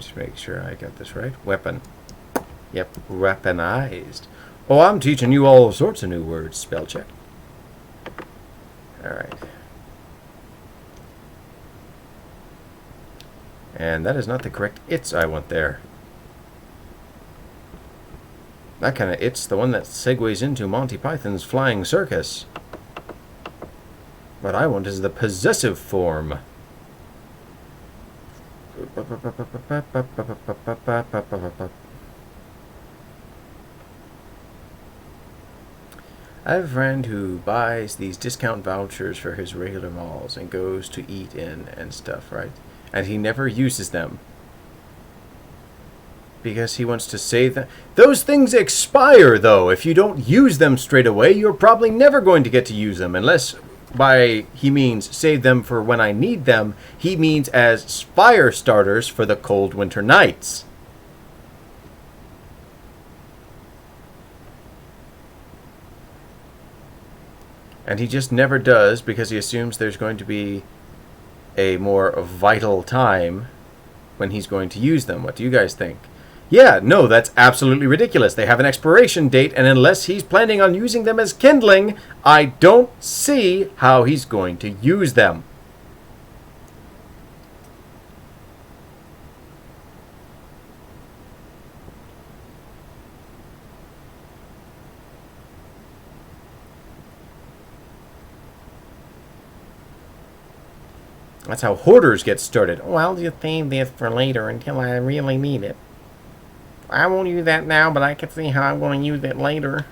Just make sure I got this right. Weapon. Yep, weaponized. Oh, I'm teaching you all sorts of new words. Spell check. Alright. And that is not the correct it's I want there. That kind of it's the one that segues into Monty Python's Flying Circus. What I want is the possessive form. I have a friend who buys these discount vouchers for his regular malls and goes to eat in and stuff, right? And he never uses them. Because he wants to save them. Those things expire, though. If you don't use them straight away, you're probably never going to get to use them. Unless by he means save them for when I need them, he means as fire starters for the cold winter nights. And he just never does because he assumes there's going to be a more vital time when he's going to use them. What do you guys think? Yeah, no, that's absolutely ridiculous. They have an expiration date, and unless he's planning on using them as kindling, I don't see how he's going to use them. That's how hoarders get started. Well, I'll just save this for later until I really need it. I won't use that now, but I can see how I'm going to use it later.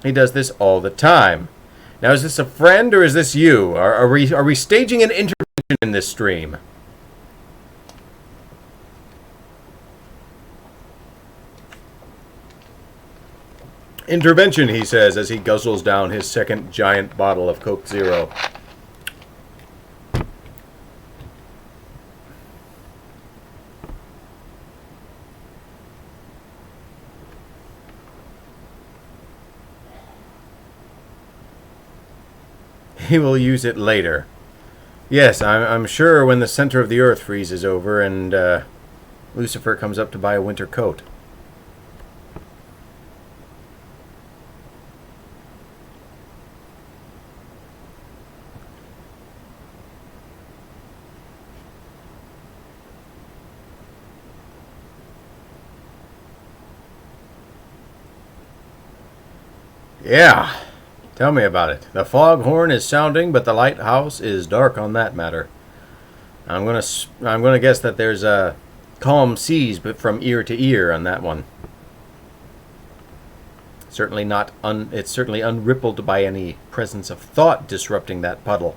He does this all the time. Now, is this a friend or is this you? Are we staging an intervention in this stream? Intervention, he says, as he guzzles down his second giant bottle of Coke Zero. He will use it later. Yes, I'm sure when the center of the earth freezes over and Lucifer comes up to buy a winter coat. Yeah, tell me about it. The foghorn is sounding, but the lighthouse is dark on that matter. I'm gonna guess that there's calm seas, but from ear to ear on that one. Certainly not. It's certainly unrippled by any presence of thought disrupting that puddle.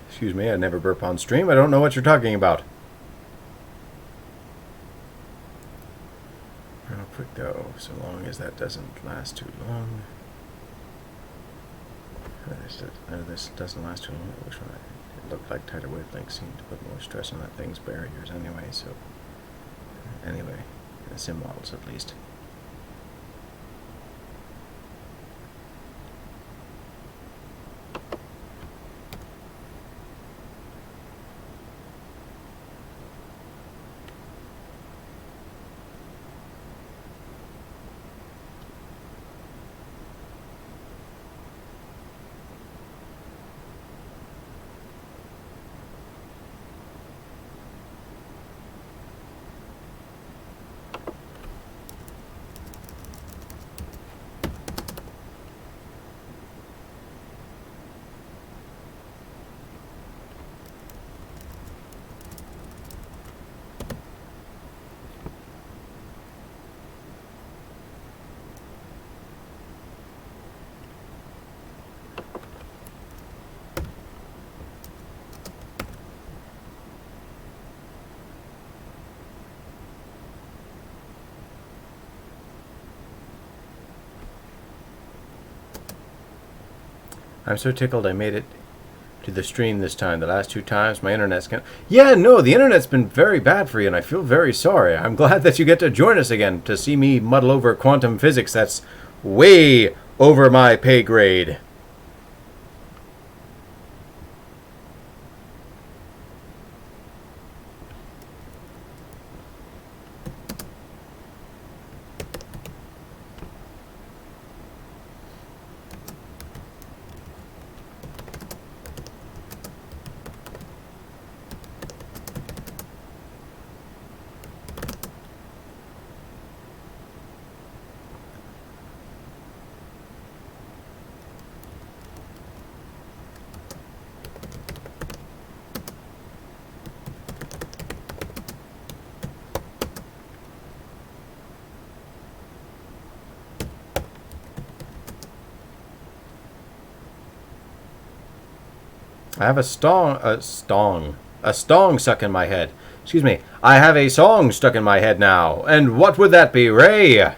Excuse me, I never burp on stream. I don't know what you're talking about. Real quick though, so long as that doesn't last too long. This doesn't last too long. Which one? It looked like tighter wavelengths seemed to put more stress on that thing's barriers anyway, so... Anyway, in the sim models at least. I'm so tickled I made it to the stream this time. The last 2 times my internet's Yeah, no, the internet's been very bad for you, and I feel very sorry. I'm glad that you get to join us again to see me muddle over quantum physics. That's way over my pay grade. I have a stong stuck in my head. Excuse me. I have a song stuck in my head now. And what would that be, Ray?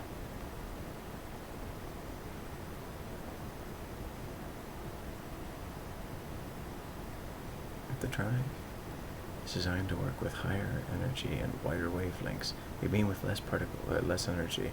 The drive is designed to work with higher energy and wider wavelengths. We mean with less energy.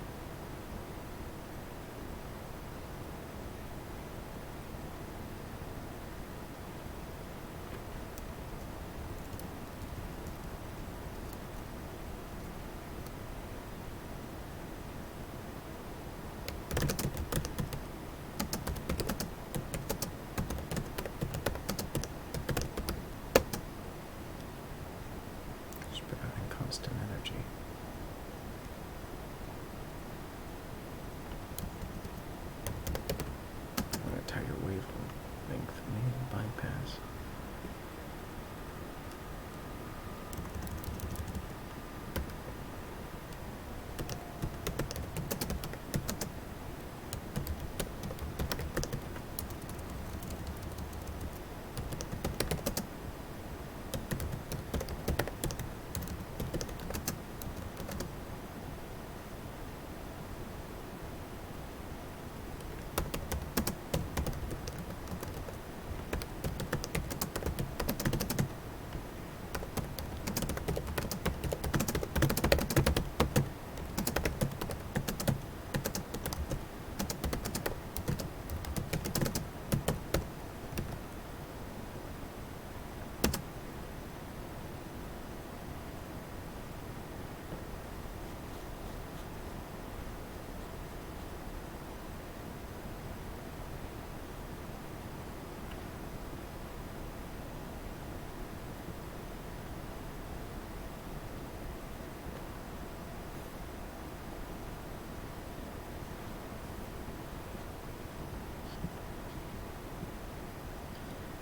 Constant energy. I'm going to tie your wavelength main bypass.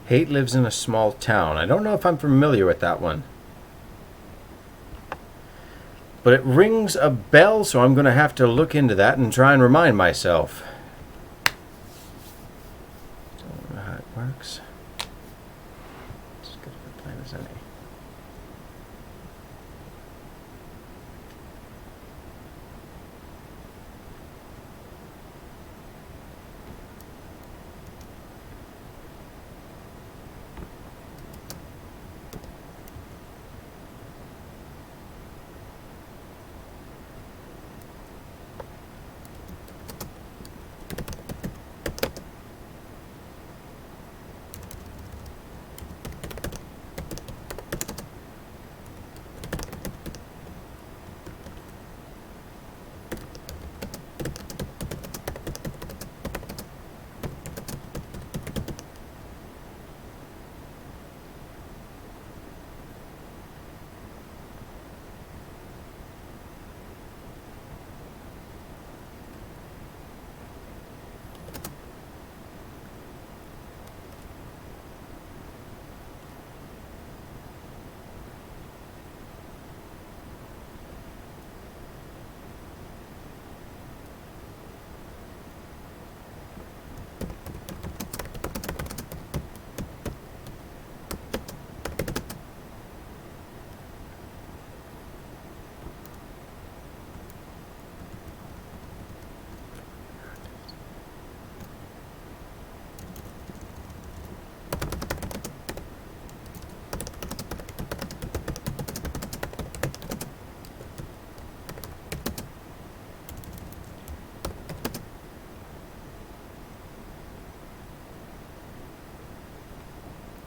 Hate lives in a small town. I don't know if I'm familiar with that one. But it rings a bell, so I'm going to have to look into that and try and remind myself. Don't know how it works. It's as good of a plan as any.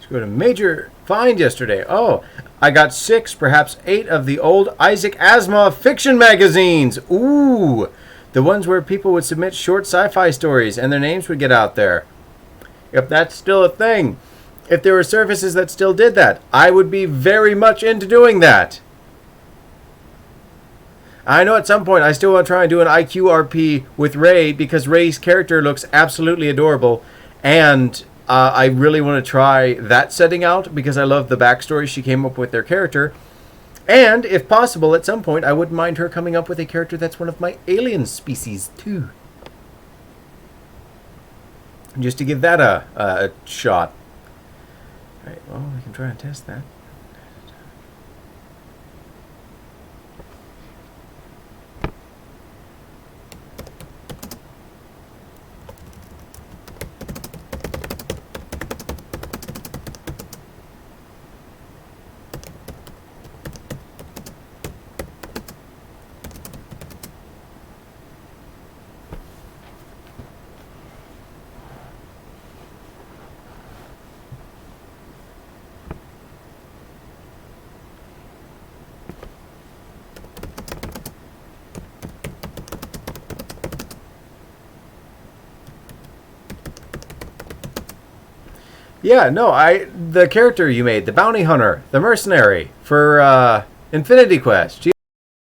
Let's go to major find yesterday. Oh, I got 6, perhaps 8 of the old Isaac Asimov fiction magazines. Ooh, the ones where people would submit short sci-fi stories and their names would get out there. If that's still a thing. If there were services that still did that, I would be very much into doing that. I know at some point I still want to try and do an IQRP with Ray because Ray's character looks absolutely adorable, and I really want to try that setting out because I love the backstory she came up with their character. And if possible, at some point, I wouldn't mind her coming up with a character that's one of my alien species too. Just to give that a shot. All right, well, we can try and test that. Yeah, no, the character you made, the bounty hunter, the mercenary for Infinity Quest. She's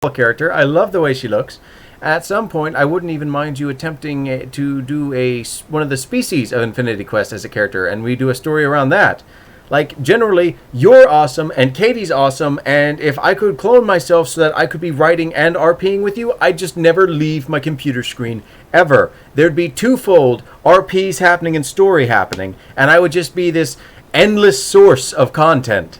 a character. I love the way she looks. At some point, I wouldn't even mind you attempting to do one of the species of Infinity Quest as a character, and we do a story around that. Like, generally, you're awesome, and Katie's awesome, and if I could clone myself so that I could be writing and RPing with you, I'd just never leave my computer screen, ever. There'd be twofold RPs happening and story happening, and I would just be this endless source of content.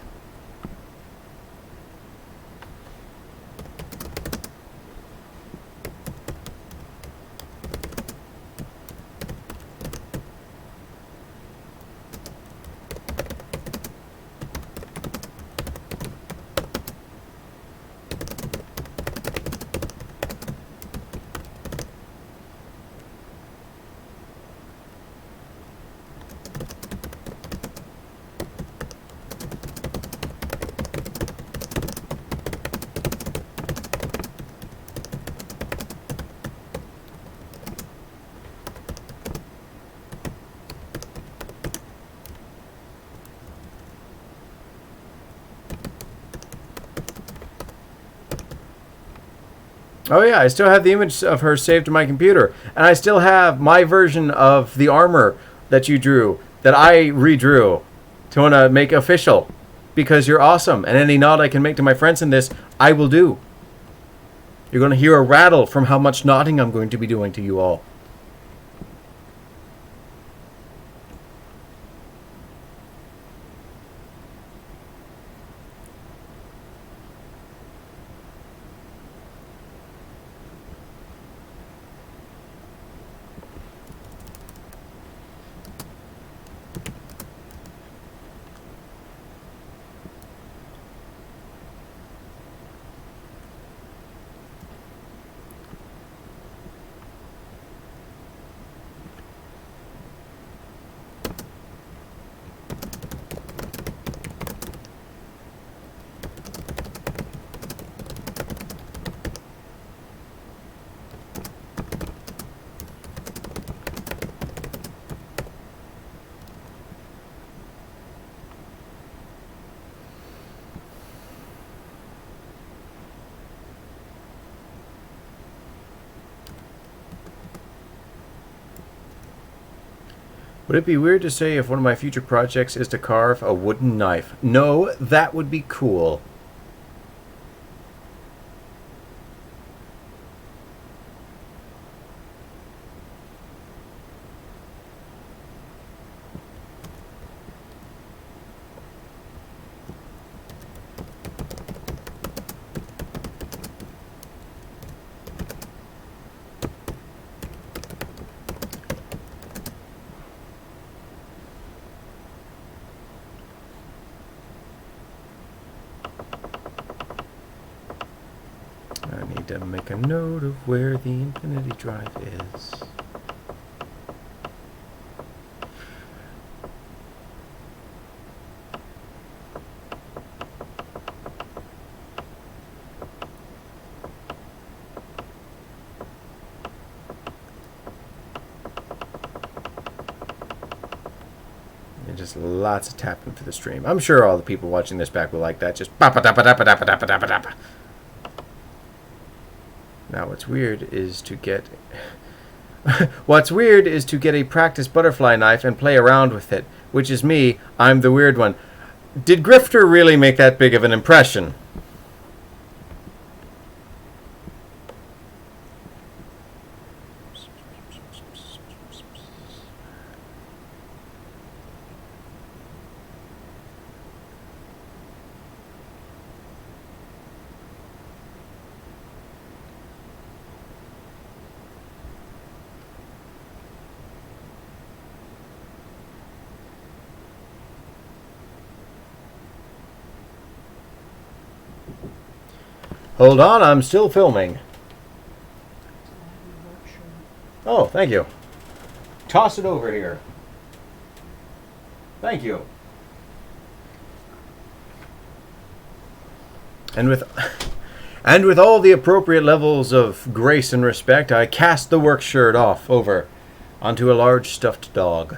Oh yeah, I still have the image of her saved to my computer. And I still have my version of the armor that you drew, that I redrew, to want to make official. Because you're awesome, and any nod I can make to my friends in this, I will do. You're going to hear a rattle from how much nodding I'm going to be doing to you all. Would it be weird to say if one of my future projects is to carve a wooden knife? No, that would be cool. I need to make a note of where the Infinity Drive is. just lots of tapping for the stream. I'm sure all the people watching this back will like that. Just ba-ba-da-ba-da-ba-da-ba-da-ba-da-ba. Now what's weird is to get a practice butterfly knife and play around with it, which is me. I'm the weird one. Did Grifter really make that big of an impression? Hold on, I'm still filming. Oh, thank you. Toss it over here. Thank you. And with all the appropriate levels of grace and respect, I cast the work shirt off over onto a large stuffed dog.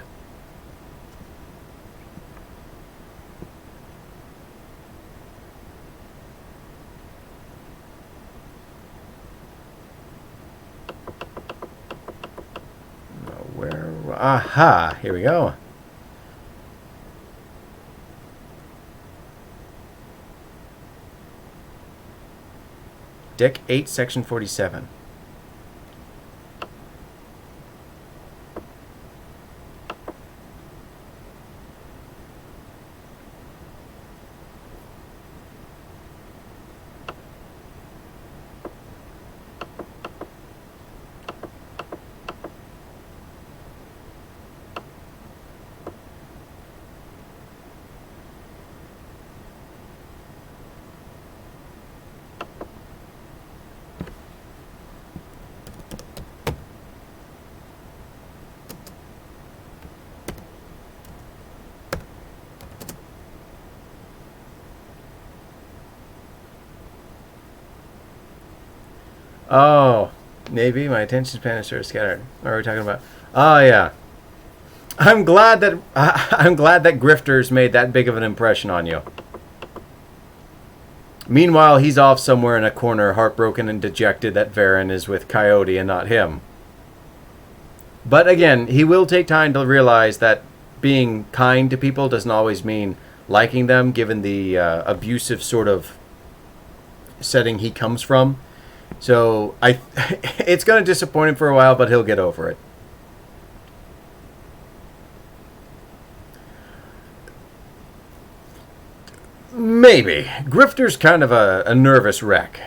Aha, here we go. Deck 8, Section 47. Oh, maybe my attention span is sort of scattered. What are we talking about? Oh yeah, I'm glad that Grifters made that big of an impression on you. Meanwhile, he's off somewhere in a corner, heartbroken and dejected that Varen is with Coyote and not him. But again, he will take time to realize that being kind to people doesn't always mean liking them, given the abusive sort of setting he comes from. So it's going to disappoint him for a while, but he'll get over it. Maybe. Grifter's kind of a nervous wreck.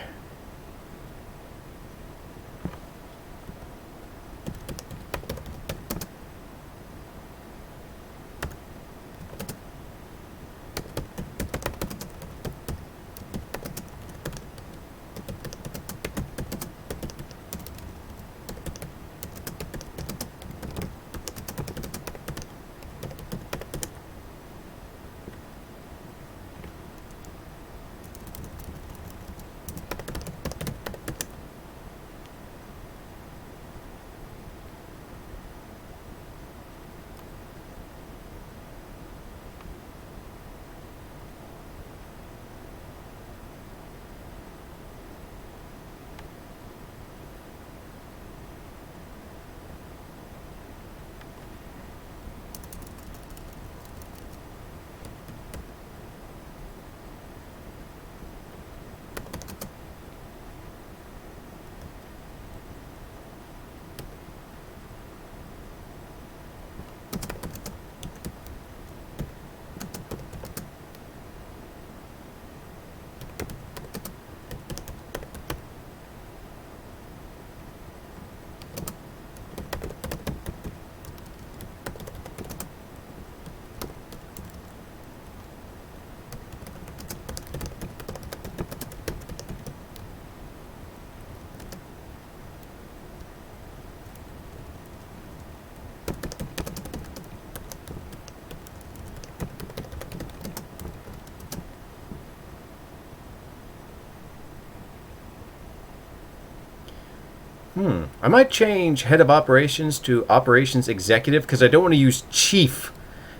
I might change head of operations to operations executive because I don't want to use chief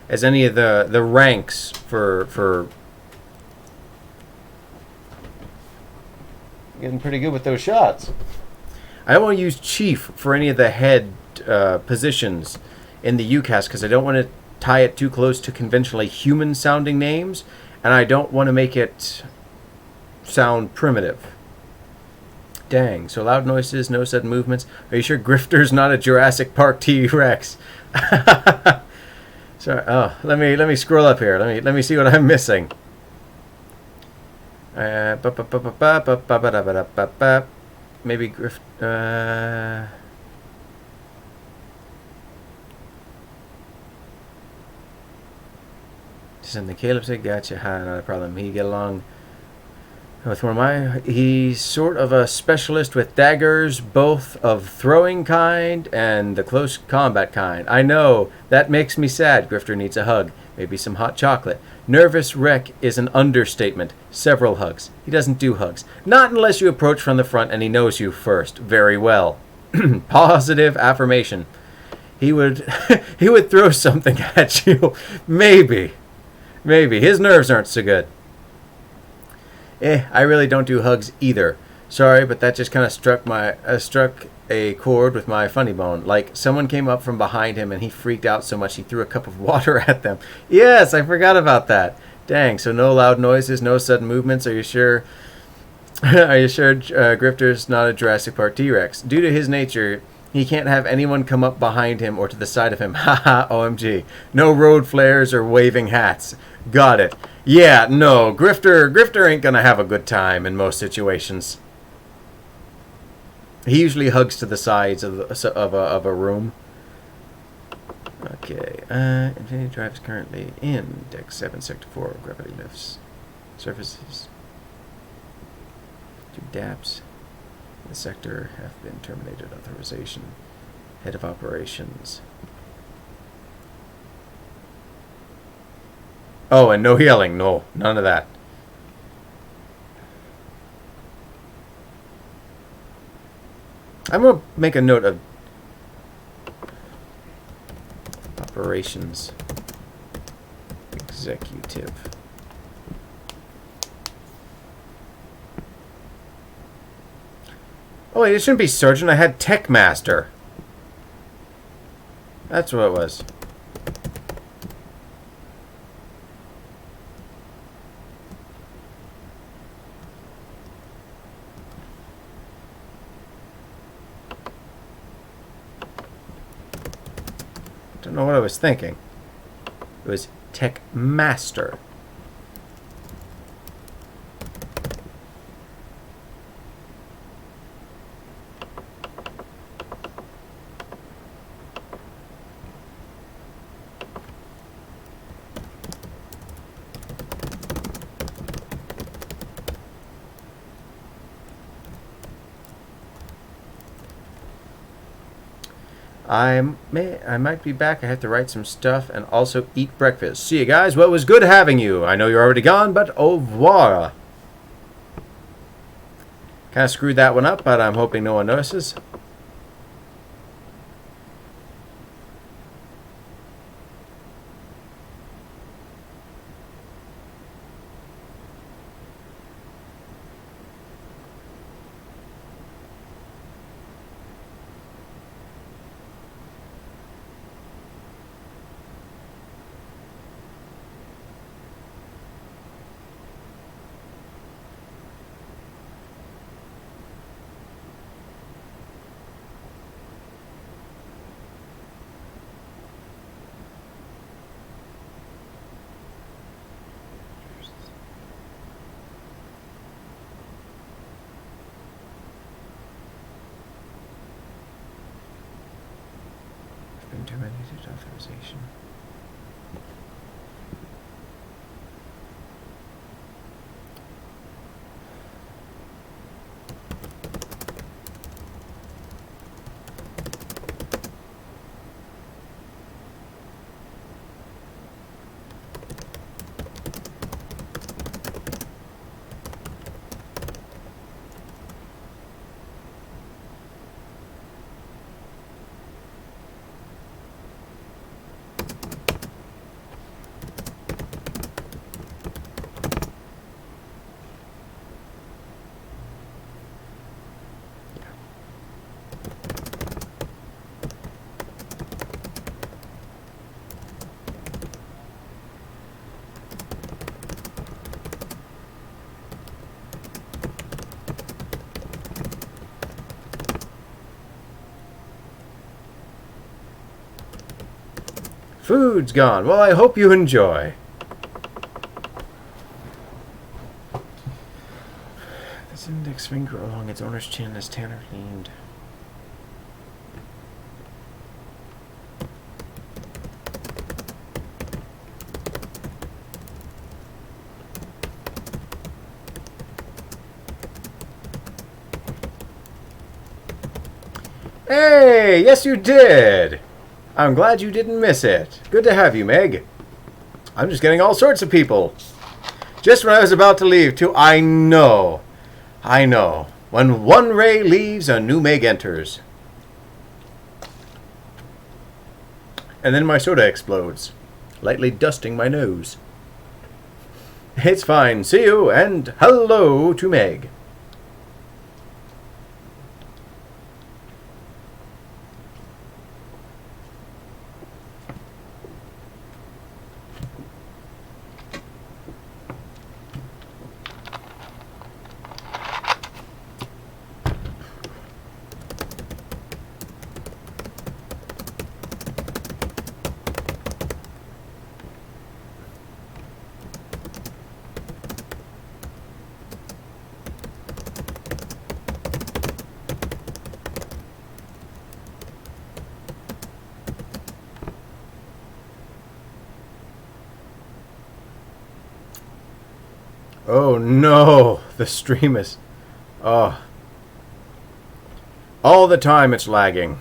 as any of the ranks for getting pretty good with those shots. I don't want to use chief for any of the head positions in the UCAS because I don't want to tie it too close to conventionally human sounding names, and I don't want to make it sound primitive. Dang, so loud noises, no sudden movements. Are you sure Grifter's not a Jurassic Park T-Rex? Sorry. Oh, let me scroll up here. Let me see what I'm missing. Maybe Grift. Send the Caleb said, gotcha. Not a problem. He get along with one of my. He's sort of a specialist with daggers, both of throwing kind and the close combat kind. I know that makes me sad. Grifter needs a hug, maybe some hot chocolate. Nervous wreck is an understatement. Several hugs. He doesn't do hugs. Not unless you approach from the front and he knows you first. Very well. Positive affirmation. He would he would throw something at you. Maybe. His nerves aren't so good. I really don't do hugs either. Sorry, but that just kind of struck a chord with my funny bone. Like someone came up from behind him and he freaked out so much he threw a cup of water at them. Yes, I forgot about that. Dang, so no loud noises, no sudden movements. Are you sure? Are you sure Grifter's not a Jurassic Park T-Rex? Due to his nature, he can't have anyone come up behind him or to the side of him. Haha, OMG. No road flares or waving hats. Got it. Yeah, no, Grifter ain't gonna have a good time in most situations. He usually hugs to the sides of a room. Okay, Infinity Drive is currently in Deck 7, Sector 4, gravity lifts. Surfaces. 2 DAPs. The sector have been terminated. Authorization. Head of Operations. Oh, and no healing. No, none of that. I'm going to make a note of Operations Executive. Oh, wait, it shouldn't be Surgeon. I had Tech Master. That's what it was. Don't know what I was thinking. It was Tech Master. I might be back. I have to write some stuff and also eat breakfast. See you guys. Well, it was good having you. I know you're already gone, but au revoir. Kind of screwed that one up, but I'm hoping no one notices. Terminated authorization. Food's gone. Well, I hope you enjoy. This index finger along its owner's chin as Tanner leaned. Hey, yes you did. I'm glad you didn't miss it. Good to have you, Meg. I'm just getting all sorts of people. Just when I was about to leave, too. I know. When one Ray leaves, a new Meg enters. And then my soda explodes, lightly dusting my nose. It's fine. See you, and hello to Meg. Oh no, the stream is... Oh. All the time it's lagging.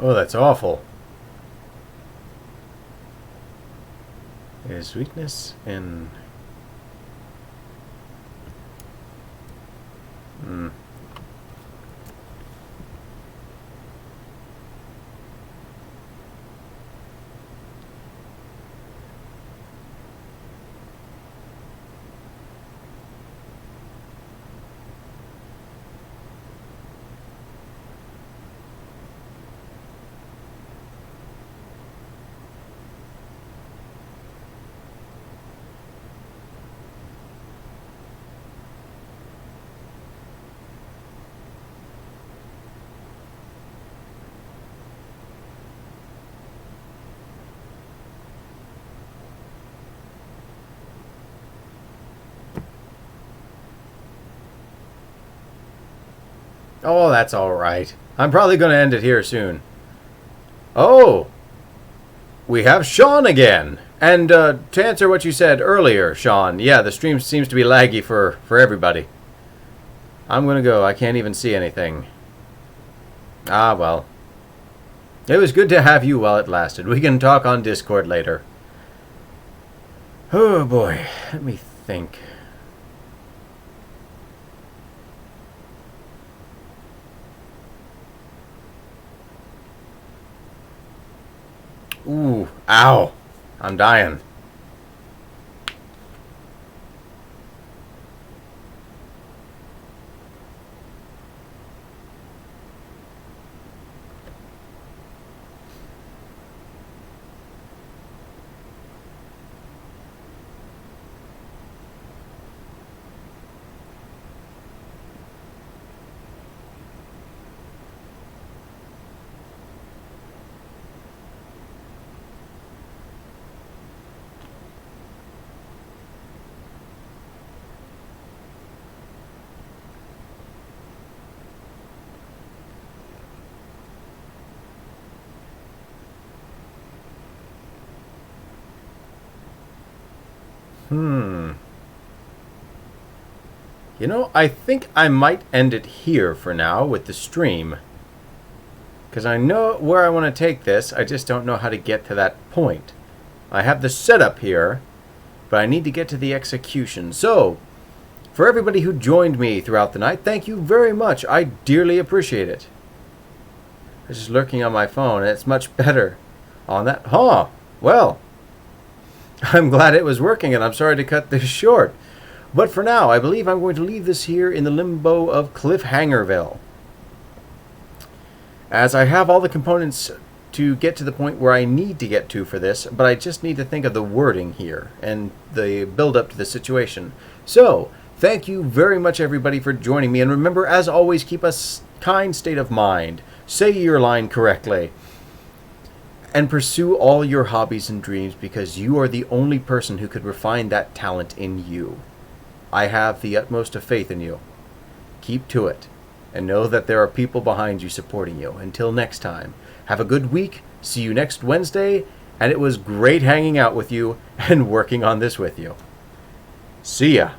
Oh, that's awful. Is weakness in... Oh, that's alright. I'm probably going to end it here soon. Oh! We have Sean again! And to answer what you said earlier, Sean, yeah, the stream seems to be laggy for everybody. I'm going to go. I can't even see anything. Ah, well. It was good to have you while it lasted. We can talk on Discord later. Oh, boy. Let me think. Ooh, ow. I'm dying. You know, I think I might end it here for now with the stream. Because I know where I want to take this, I just don't know how to get to that point. I have the setup here, but I need to get to the execution. So, for everybody who joined me throughout the night, thank you very much. I dearly appreciate it. I was just lurking on my phone, and it's much better on that. Huh, well, I'm glad it was working, and I'm sorry to cut this short. But for now, I believe I'm going to leave this here in the limbo of Cliffhangerville, as I have all the components to get to the point where I need to get to for this, but I just need to think of the wording here and the build-up to the situation. So, thank you very much, everybody, for joining me, and remember, as always, keep a kind state of mind, say your line correctly, and pursue all your hobbies and dreams, because you are the only person who could refine that talent in you. I have the utmost of faith in you. Keep to it, and know that there are people behind you supporting you. Until next time, have a good week, see you next Wednesday, and it was great hanging out with you and working on this with you. See ya.